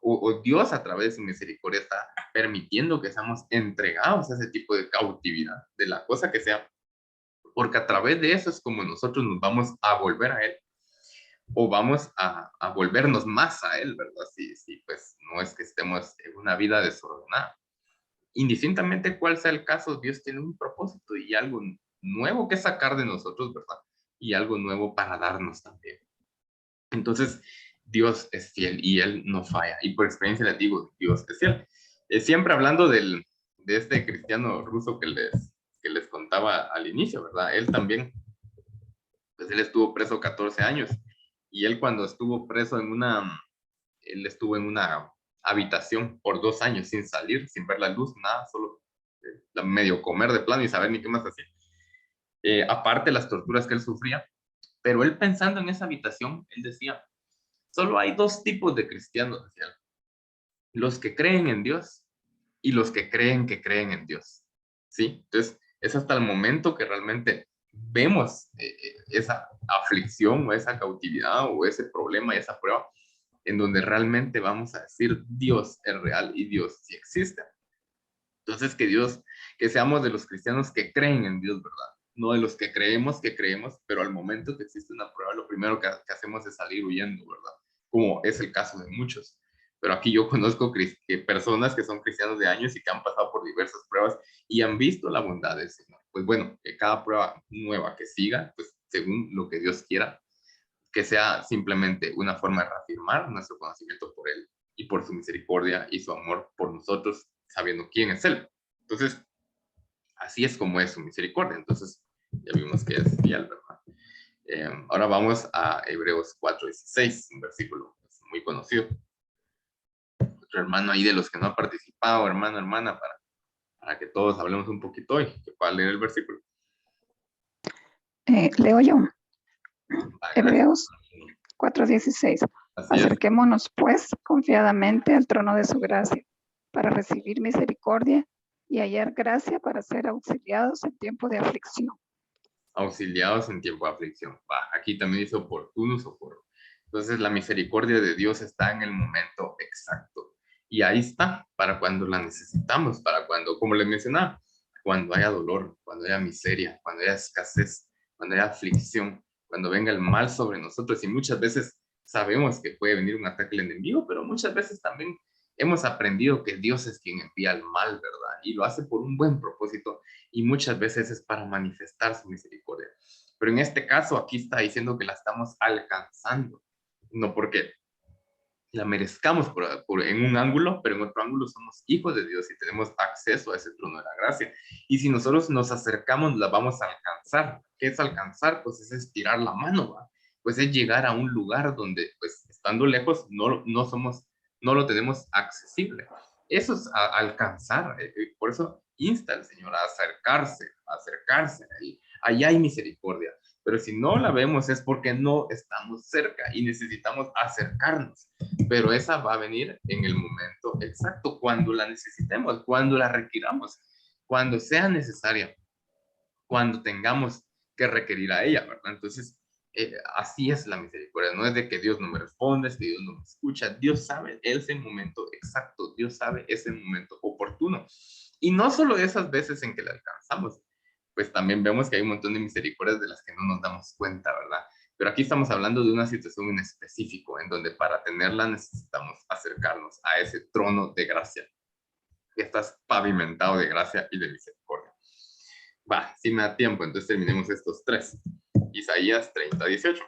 o Dios a través de su misericordia está permitiendo que seamos entregados a ese tipo de cautividad, de la cosa que sea, porque a través de eso es como nosotros nos vamos a volver a Él o vamos a volvernos más a Él, ¿verdad? Sí, pues no es que estemos en una vida desordenada. Indistintamente cuál sea el caso, Dios tiene un propósito y algo nuevo que sacar de nosotros, ¿verdad? Y algo nuevo para darnos también. Entonces, Dios es fiel y Él no falla. Y por experiencia les digo, Dios es fiel. Siempre hablando de este cristiano ruso que les contaba al inicio, ¿verdad? Él también, pues él estuvo preso 14 años. Y él cuando estuvo preso él estuvo en una habitación por 2 años sin salir, sin ver la luz, nada, solo medio comer de plano y saber ni qué más hacía. Aparte las torturas que él sufría, pero él pensando en esa habitación, él decía, solo hay 2 tipos de cristianos, decía él, los que creen en Dios y los que creen en Dios, ¿sí? Entonces, es hasta el momento que realmente vemos esa aflicción o esa cautividad o ese problema y esa prueba en donde realmente vamos a decir Dios es real y Dios sí existe. Entonces, que seamos de los cristianos que creen en Dios, ¿verdad? No de los que creemos, pero al momento que existe una prueba, lo primero que hacemos es salir huyendo, ¿verdad? Como es el caso de muchos. Pero aquí yo conozco personas que son cristianos de años y que han pasado por diversas pruebas y han visto la bondad del Señor. Pues bueno, que cada prueba nueva que siga, pues según lo que Dios quiera, que sea simplemente una forma de reafirmar nuestro conocimiento por Él y por su misericordia y su amor por nosotros, sabiendo quién es Él. Entonces, así es como es su misericordia. Entonces, ya vimos que es fiel, ¿verdad? Ahora vamos a Hebreos 4:16, un versículo muy conocido. Otro hermano ahí de los que no ha participado, hermano, hermana, para que todos hablemos un poquito hoy, que pueda leer el versículo. Leo yo. Gracias. Hebreos 4:16. Acerquémonos pues confiadamente al trono de su gracia para recibir misericordia y hallar gracia para ser auxiliados en tiempo de aflicción. Auxiliados en tiempo de aflicción. Aquí también dice oportunos, Entonces la misericordia de Dios está en el momento exacto. Y ahí está, para cuando la necesitamos, para cuando, como les mencionaba, cuando haya dolor, cuando haya miseria, cuando haya escasez, cuando haya aflicción, cuando venga el mal sobre nosotros. Y muchas veces sabemos que puede venir un ataque del enemigo, pero muchas veces también hemos aprendido que Dios es quien envía el mal, ¿verdad? Y lo hace por un buen propósito y muchas veces es para manifestar su misericordia. Pero en este caso aquí está diciendo que la estamos alcanzando, no porque la merezcamos en un ángulo, pero en otro ángulo somos hijos de Dios y tenemos acceso a ese trono de la gracia. Y si nosotros nos acercamos, la vamos a alcanzar. ¿Qué es alcanzar? Pues es estirar la mano, ¿va? Pues es llegar a un lugar donde, pues estando lejos, no lo tenemos accesible. Eso es alcanzar. Por eso insta al Señor a acercarse, a acercarse. Ahí hay misericordia. Pero si no la vemos es porque no estamos cerca y necesitamos acercarnos. Pero esa va a venir en el momento exacto, cuando la necesitemos, cuando la requiramos, cuando sea necesaria, cuando tengamos que requerir a ella, ¿verdad? Entonces, así es la misericordia. No es de que Dios no me responde, es que Dios no me escucha. Dios sabe ese momento exacto, Dios sabe ese momento oportuno. Y no solo esas veces en que la alcanzamos, pues también vemos que hay un montón de misericordias de las que no nos damos cuenta, ¿verdad? Pero aquí estamos hablando de una situación en específico, en donde para tenerla necesitamos acercarnos a ese trono de gracia, que está pavimentado de gracia y de misericordia. Va, si me da tiempo, entonces terminemos estos tres. Isaías 30:18.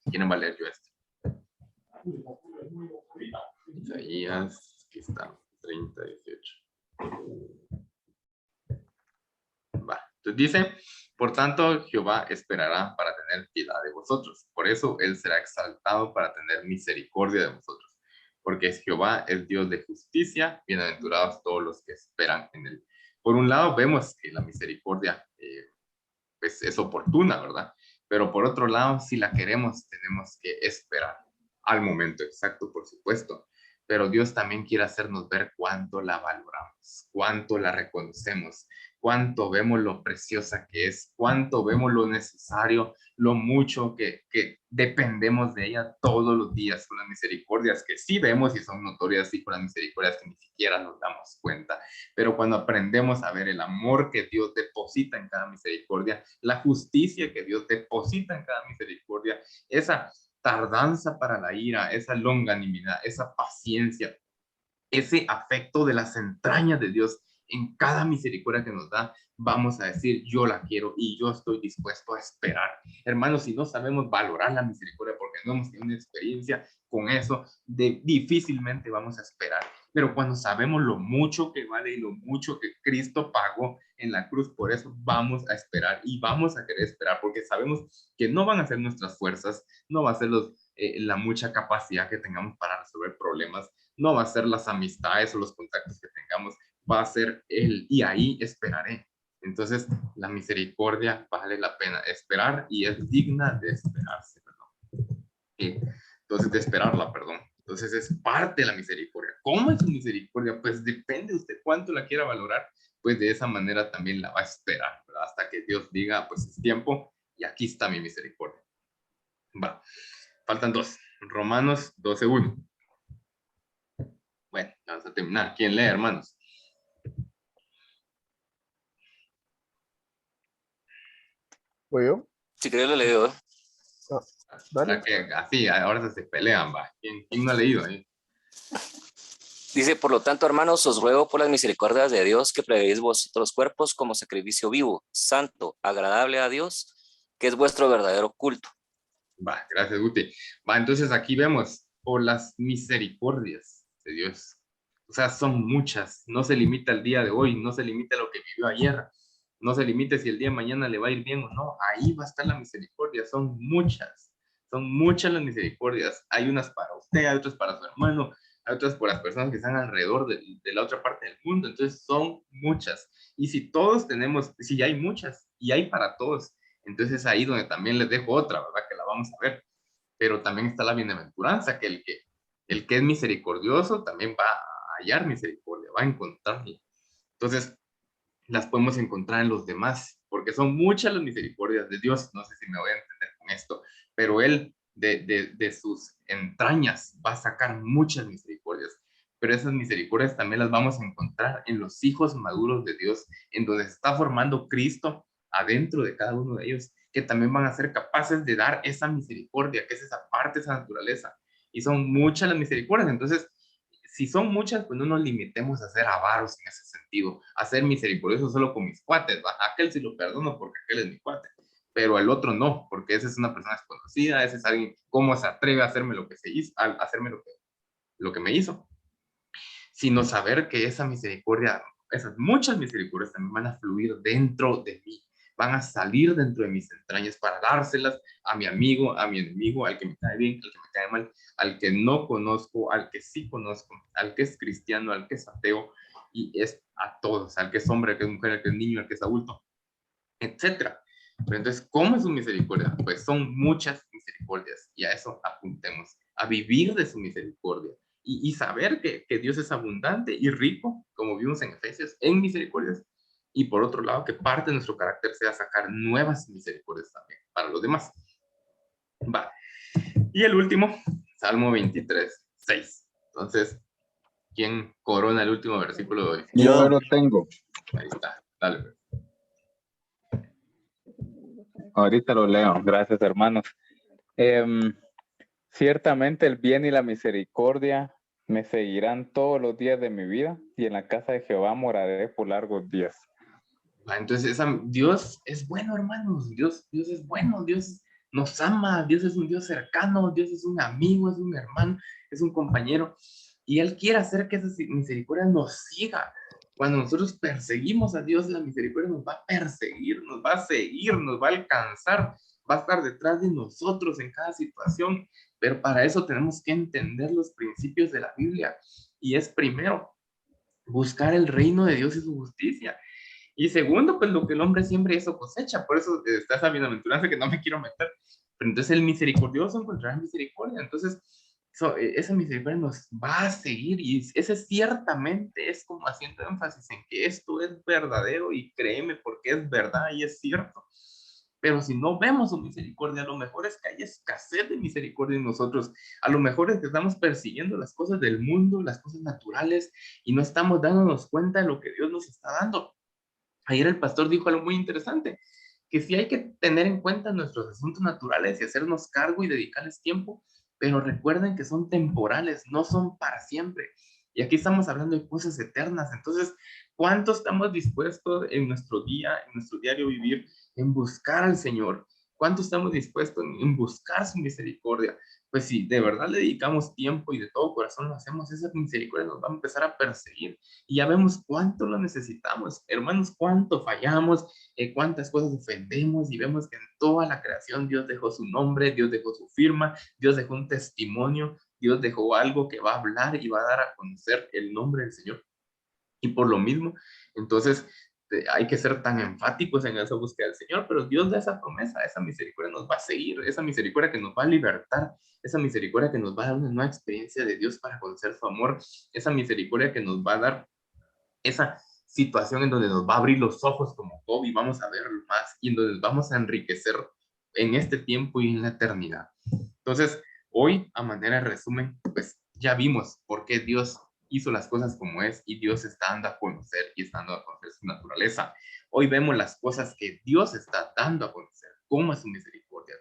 ¿Quién va a leer yo esto? Isaías, aquí está, 30:18. Va, entonces dice, por tanto, Jehová esperará para tener piedad de vosotros. Por eso él será exaltado para tener misericordia de vosotros. Porque Jehová es Dios de justicia, bienaventurados todos los que esperan en él. Por un lado, vemos que la misericordia pues es oportuna, ¿verdad? Pero por otro lado, si la queremos, tenemos que esperar al momento exacto, por supuesto. Pero Dios también quiere hacernos ver cuánto la valoramos, cuánto la reconocemos, cuánto vemos lo preciosa que es, cuánto vemos lo necesario, lo mucho que dependemos de ella todos los días, con las misericordias que sí vemos y son notorias y con las misericordias que ni siquiera nos damos cuenta. Pero cuando aprendemos a ver el amor que Dios deposita en cada misericordia, la justicia que Dios deposita en cada misericordia, esa tardanza para la ira, esa longanimidad, esa paciencia, ese afecto de las entrañas de Dios en cada misericordia que nos da, vamos a decir, yo la quiero y yo estoy dispuesto a esperar. Hermanos, si no sabemos valorar la misericordia porque no hemos tenido una experiencia con eso, difícilmente vamos a esperar. Pero cuando sabemos lo mucho que vale y lo mucho que Cristo pagó en la cruz, por eso vamos a esperar y vamos a querer esperar porque sabemos que no van a ser nuestras fuerzas, no va a ser la mucha capacidad que tengamos para resolver problemas, no va a ser las amistades o los contactos que tengamos, va a ser Él y ahí esperaré. Entonces, la misericordia vale la pena esperar y es digna de esperarse, perdón. Entonces, de esperarla, perdón. Entonces, es parte de la misericordia. ¿Cómo es su misericordia? Pues depende de usted cuánto la quiera valorar, pues de esa manera también la va a esperar, ¿verdad? Hasta que Dios diga, pues es tiempo y aquí está mi misericordia. Va, faltan dos. Romanos 12:1. Bueno, vamos a terminar. ¿Quién lee, hermanos? ¿Voy yo? Si querés lo leo. Dale. Que así, ahora se pelean, va. ¿Quién no ha leído ahí? Dice, por lo tanto, hermanos, os ruego por las misericordias de Dios que prevéis vuestros cuerpos como sacrificio vivo, santo, agradable a Dios, que es vuestro verdadero culto. Va, gracias, Guti. Va, entonces aquí vemos por las misericordias de Dios. O sea, son muchas. No se limita al día de hoy, no se limita a lo que vivió ayer, no se limite si el día de mañana le va a ir bien o no. Ahí va a estar la misericordia. Son muchas las misericordias. Hay unas para usted, hay otras para su hermano, hay otras por las personas que están alrededor de la otra parte del mundo. Entonces son muchas. Y si todos tenemos, si hay muchas y hay para todos, entonces ahí donde también les dejo otra, ¿verdad? Que la vamos a ver. Pero también está la bienaventuranza, que el que es misericordioso también va a hallar misericordia, va a encontrarla. Entonces, las podemos encontrar en los demás, porque son muchas las misericordias de Dios. No sé si me voy a entender con esto, pero Él de sus entrañas va a sacar muchas misericordias. Pero esas misericordias también las vamos a encontrar en los hijos maduros de Dios, en donde se está formando Cristo adentro de cada uno de ellos, que también van a ser capaces de dar esa misericordia, que es esa parte, esa naturaleza. Y son muchas las misericordias. Entonces, si son muchas, pues no nos limitemos a ser avaros en ese sentido, a ser misericordiosos solo con mis cuates, ¿va? Aquel sí lo perdono porque aquel es mi cuate, pero al otro no, porque esa es una persona desconocida, ese es alguien, ¿cómo se atreve a hacerme lo que se hizo, a hacerme lo que me hizo? Sino saber que esa misericordia, esas muchas misericordias también van a fluir dentro de mí, van a salir dentro de mis entrañas para dárselas a mi amigo, a mi enemigo, al que me cae bien, al que me cae mal, al que no conozco, al que sí conozco, al que es cristiano, al que es ateo, y es a todos, al que es hombre, al que es mujer, al que es niño, al que es adulto, etcétera. Pero entonces, ¿cómo es su misericordia? Pues son muchas misericordias, y a eso apuntemos, a vivir de su misericordia, y saber que Dios es abundante y rico, como vimos en Efesios, en misericordias, y por otro lado, que parte de nuestro carácter sea sacar nuevas misericordias también para los demás. Va. Y el último, Salmo 23, 6. Entonces, ¿quién corona el último versículo de hoy? Yo lo tengo. Ahí está, dale. Ahorita lo leo. Gracias, hermanos. Ciertamente el bien y la misericordia me seguirán todos los días de mi vida, y en la casa de Jehová moraré por largos días. Entonces, Dios es bueno, hermanos. Dios es bueno. Dios nos ama. Dios es un Dios cercano. Dios es un amigo, es un hermano, es un compañero. Y Él quiere hacer que esa misericordia nos siga. Cuando nosotros perseguimos a Dios, la misericordia nos va a perseguir, nos va a seguir, nos va a alcanzar, va a estar detrás de nosotros en cada situación. Pero para eso tenemos que entender los principios de la Biblia. Y es primero, buscar el reino de Dios y su justicia. Y segundo, pues lo que el hombre siempre eso cosecha. Por eso está esa bienaventuranza que no me quiero meter. Pero entonces el misericordioso encontrará misericordia. Entonces, esa misericordia nos va a seguir. Y ese ciertamente es como haciendo énfasis en que esto es verdadero, y créeme porque es verdad y es cierto. Pero si no vemos su misericordia, a lo mejor es que hay escasez de misericordia en nosotros. A lo mejor es que estamos persiguiendo las cosas del mundo, las cosas naturales, y no estamos dándonos cuenta de lo que Dios nos está dando. Ayer el pastor dijo algo muy interesante, que sí hay que tener en cuenta nuestros asuntos naturales y hacernos cargo y dedicarles tiempo, pero recuerden que son temporales, no son para siempre. Y aquí estamos hablando de cosas eternas. Entonces, ¿cuánto estamos dispuestos en nuestro día, en nuestro diario vivir, en buscar al Señor? ¿Cuánto estamos dispuestos en buscar su misericordia? Pues si de verdad le dedicamos tiempo y de todo corazón lo hacemos, esa misericordia nos va a empezar a perseguir. Y ya vemos cuánto lo necesitamos. Hermanos, cuánto fallamos, cuántas cosas ofendemos, y vemos que en toda la creación Dios dejó su nombre, Dios dejó su firma, Dios dejó un testimonio, Dios dejó algo que va a hablar y va a dar a conocer el nombre del Señor. Y por lo mismo, entonces, hay que ser tan enfáticos en esa búsqueda del Señor, pero Dios da esa promesa, esa misericordia nos va a seguir, esa misericordia que nos va a libertar, esa misericordia que nos va a dar una nueva experiencia de Dios para conocer su amor, esa misericordia que nos va a dar esa situación en donde nos va a abrir los ojos como Job y vamos a ver más, y en donde nos vamos a enriquecer en este tiempo y en la eternidad. Entonces, hoy, a manera de resumen, pues ya vimos por qué Dios hizo las cosas como es, y Dios está dando a conocer y está dando a conocer su naturaleza. Hoy vemos las cosas que Dios está dando a conocer, cómo es su misericordia,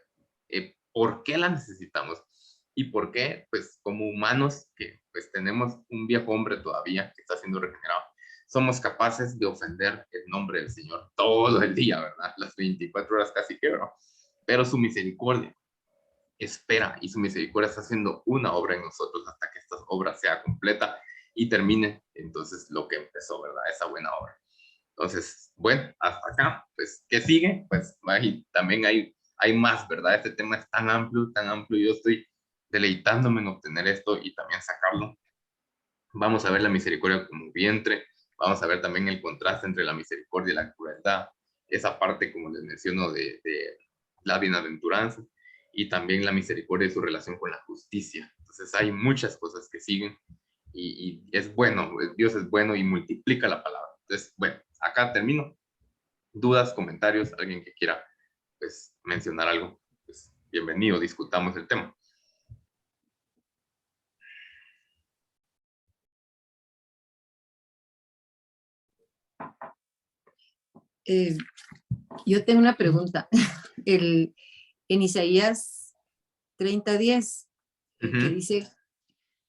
por qué la necesitamos y por qué, pues como humanos que pues tenemos un viejo hombre todavía que está siendo regenerado, somos capaces de ofender el nombre del Señor todo el día, ¿verdad? Las 24 horas casi que, ¿no? Pero su misericordia espera, y su misericordia está haciendo una obra en nosotros hasta que esta obra sea completa y termine entonces lo que empezó, ¿verdad? Esa buena obra. Entonces, bueno, hasta acá, pues, ¿qué sigue? Pues también hay más, ¿verdad? Este tema es tan amplio, yo estoy deleitándome en obtener esto y también sacarlo. Vamos a ver la misericordia como vientre, vamos a ver también el contraste entre la misericordia y la crueldad, esa parte, como les menciono, de la bienaventuranza, y también la misericordia y su relación con la justicia. Entonces hay muchas cosas que siguen, y es bueno, Dios es bueno y multiplica la palabra. Entonces, bueno, acá termino. ¿Dudas, comentarios? ¿Alguien que quiera pues mencionar algo? Pues bienvenido, discutamos el tema. Yo tengo una pregunta. En Isaías 30:10, que dice,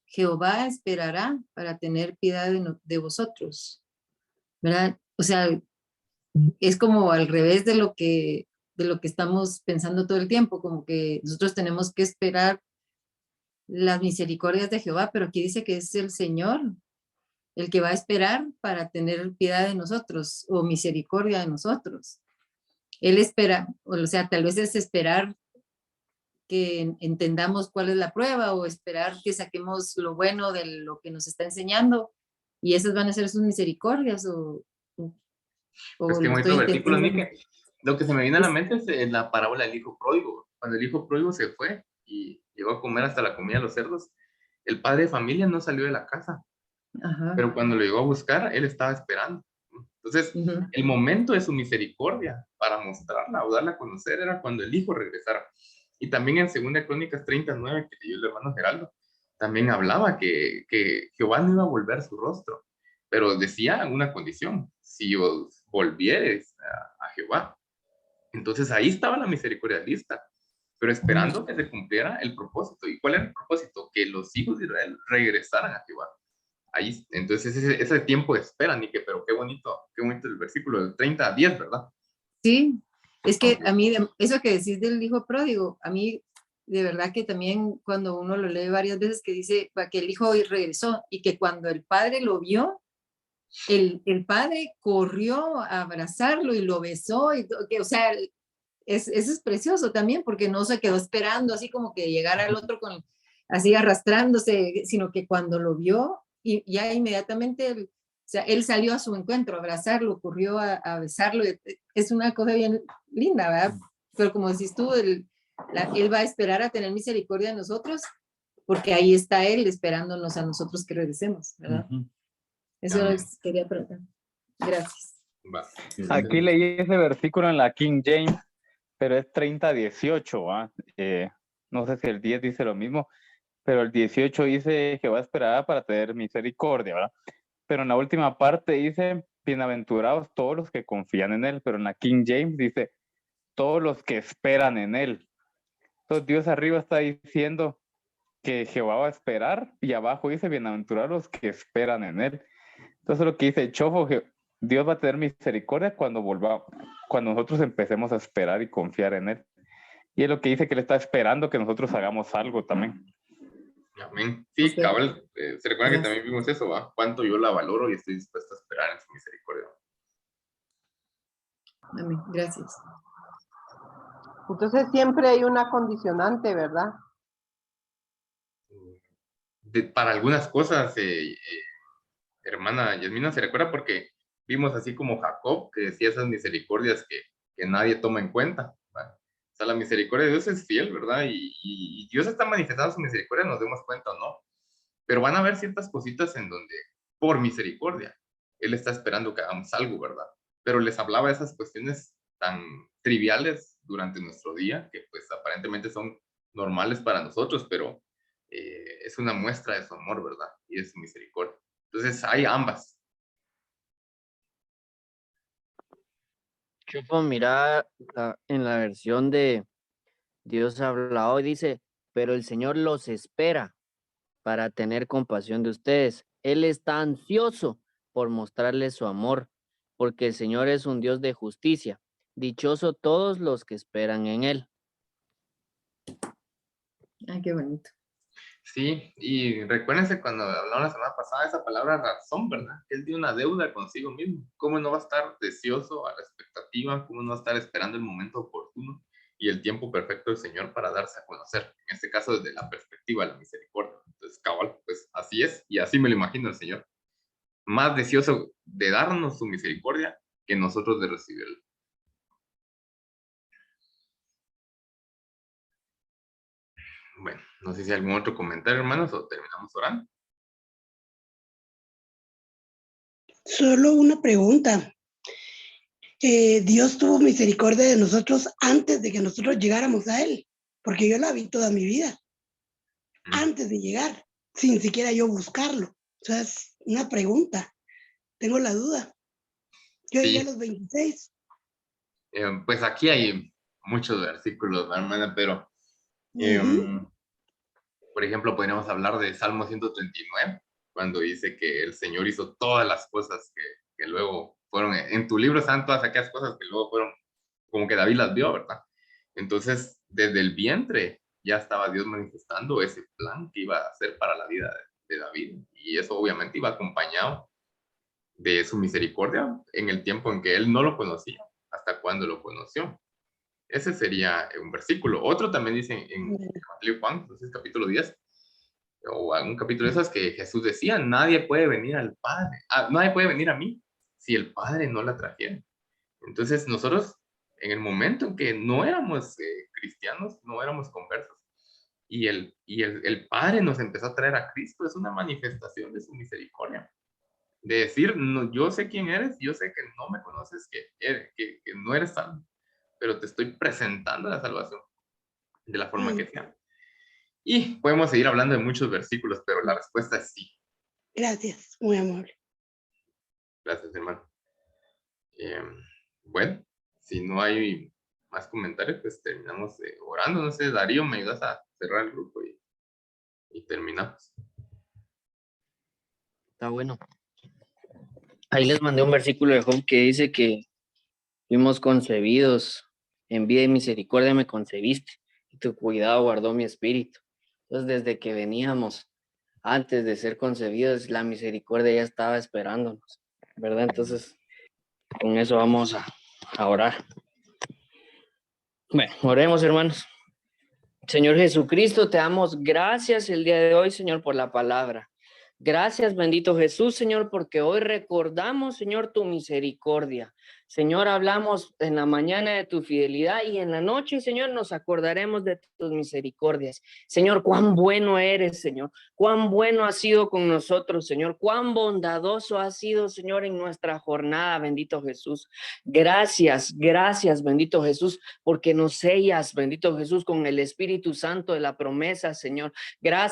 Jehová esperará para tener piedad de vosotros, ¿verdad? O sea, es como al revés de lo que estamos pensando todo el tiempo, como que nosotros tenemos que esperar las misericordias de Jehová, pero aquí dice que es el Señor el que va a esperar para tener piedad de nosotros o misericordia de nosotros. Él espera, o sea, tal vez es esperar que entendamos cuál es la prueba o esperar que saquemos lo bueno de lo que nos está enseñando y esas van a ser sus misericordias Pues qué bonito versículo, Mike. Lo que se me viene a la mente es la parábola del hijo pródigo. Cuando el hijo pródigo se fue y llegó a comer hasta la comida de los cerdos, el padre de familia no salió de la casa. Ajá. Pero cuando lo llegó a buscar, él estaba esperando. Entonces, el momento de su misericordia para mostrarla o darla a conocer era cuando el hijo regresara. Y también en 2 Crónicas 39, que leyó el hermano Geraldo, también hablaba que Jehová no iba a volver su rostro, pero decía una condición: si os volvieres a Jehová. Entonces ahí estaba la misericordia lista, pero esperando que se cumpliera el propósito. ¿Y cuál era el propósito? Que los hijos de Israel regresaran a Jehová. Ahí, entonces ese tiempo de espera, Nike, pero qué bonito el versículo del 30:10, ¿verdad? Sí, es que a mí, eso que decís del hijo pródigo, a mí de verdad que también cuando uno lo lee varias veces que dice que el hijo regresó y que cuando el padre lo vio, el padre corrió a abrazarlo y lo besó, y que, o sea, eso es precioso también porque no se quedó esperando así como que llegara el otro así arrastrándose, sino que cuando lo vio y ya inmediatamente o sea, él salió a su encuentro a abrazarlo, corrió a besarlo. Es una cosa bien linda, ¿verdad? Pero como decís tú, él va a esperar a tener misericordia de nosotros porque ahí está él esperándonos a nosotros que regresemos, ¿verdad? Eso es lo que quería preguntar. Gracias. Aquí leí ese versículo en la King James, pero es 30:18. No sé si el 10 dice lo mismo, pero el 18 dice Jehová esperará para tener misericordia, ¿verdad? Pero en la última parte dice, bienaventurados todos los que confían en él, pero en la King James dice, todos los que esperan en él. Entonces Dios arriba está diciendo que Jehová va a esperar y abajo dice, bienaventurados los que esperan en él. Entonces lo que dice Chofo, Dios va a tener misericordia cuando nosotros empecemos a esperar y confiar en él. Y es lo que dice que él está esperando que nosotros hagamos algo también. Amén. Sí, cabal, se recuerda que también vimos eso, ¿va? Cuánto yo la valoro y estoy dispuesto a esperar en su misericordia. Amén, gracias. Entonces siempre hay una condicionante, ¿verdad? Para algunas cosas, hermana Yasmina, se recuerda porque vimos así como Jacob, que decía esas misericordias que nadie toma en cuenta, ¿va? O sea, la misericordia de Dios es fiel, ¿verdad? Y Dios está manifestando su misericordia, nos demos cuenta o no. Pero van a haber ciertas cositas en donde, por misericordia, Él está esperando que hagamos algo, ¿verdad? Pero les hablaba de esas cuestiones tan triviales durante nuestro día, que pues aparentemente son normales para nosotros, pero es una muestra de su amor, ¿verdad? Y de su misericordia. Entonces hay ambas. Chupo, mira, en la versión de Dios habla hoy, dice, pero el Señor los espera para tener compasión de ustedes. Él está ansioso por mostrarles su amor, porque el Señor es un Dios de justicia. Dichoso todos los que esperan en Él. Ay, qué bonito. Sí, y recuérdense cuando hablamos la semana pasada esa palabra razón, ¿verdad? Él dio una deuda consigo mismo. ¿Cómo no va a estar deseoso a la expectativa? ¿Cómo no va a estar esperando el momento oportuno y el tiempo perfecto del Señor para darse a conocer? En este caso, desde la perspectiva de la misericordia. Entonces, cabal, pues así es, y así me lo imagino el Señor. Más deseoso de darnos su misericordia que nosotros de recibirla. Bueno, no sé si hay algún otro comentario, hermanos, o terminamos orando. Solo una pregunta. Dios tuvo misericordia de nosotros antes de que nosotros llegáramos a Él. porque yo la vi toda mi vida, antes de llegar, sin siquiera yo buscarlo. O sea, es una pregunta. Tengo la duda. Yo llegué a los 26. Pues aquí hay muchos versículos, hermana, pero por ejemplo, podríamos hablar de Salmo 139, cuando dice que el Señor hizo todas las cosas que luego fueron, en tu libro están todas aquellas cosas que luego fueron, como que David las vio, ¿verdad? Entonces, desde el vientre ya estaba Dios manifestando ese plan que iba a hacer para la vida de David, y eso obviamente iba acompañado de su misericordia en el tiempo en que él no lo conocía, hasta cuando lo conoció. Ese sería un versículo. Otro también dice en Juan, entonces capítulo 10, o algún capítulo de esos, que Jesús decía, nadie puede venir al Padre, nadie puede venir a mí si el Padre no la trajera. Entonces nosotros, en el momento en que no éramos cristianos, no éramos conversos, y el Padre nos empezó a traer a Cristo, es una manifestación de su misericordia. De decir, no, yo sé quién eres, yo sé que no me conoces, que no eres salvo, pero te estoy presentando la salvación de la forma que sea. Y podemos seguir hablando de muchos versículos, pero la respuesta es sí. Gracias, muy amable. Gracias, hermano. Bueno, si no hay más comentarios, pues terminamos orando. No sé, Darío, ¿me ayudas a cerrar el grupo y terminamos? Está bueno. Ahí les mandé un versículo de Job que dice que fuimos concebidos, en vida y misericordia me concebiste, y tu cuidado guardó mi espíritu. Entonces, desde que veníamos, antes de ser concebidos, la misericordia ya estaba esperándonos, ¿verdad? Entonces, con eso vamos a orar. Bueno, oremos, hermanos. Señor Jesucristo, te damos gracias el día de hoy, Señor, por la palabra. Gracias, bendito Jesús, Señor, porque hoy recordamos, Señor, tu misericordia. Señor, hablamos en la mañana de tu fidelidad y en la noche, Señor, nos acordaremos de tus misericordias. Señor, cuán bueno eres, Señor. Cuán bueno has sido con nosotros, Señor. Cuán bondadoso has sido, Señor, en nuestra jornada, bendito Jesús. Gracias, gracias, bendito Jesús, porque nos sellas, bendito Jesús, con el Espíritu Santo de la promesa, Señor. Gracias.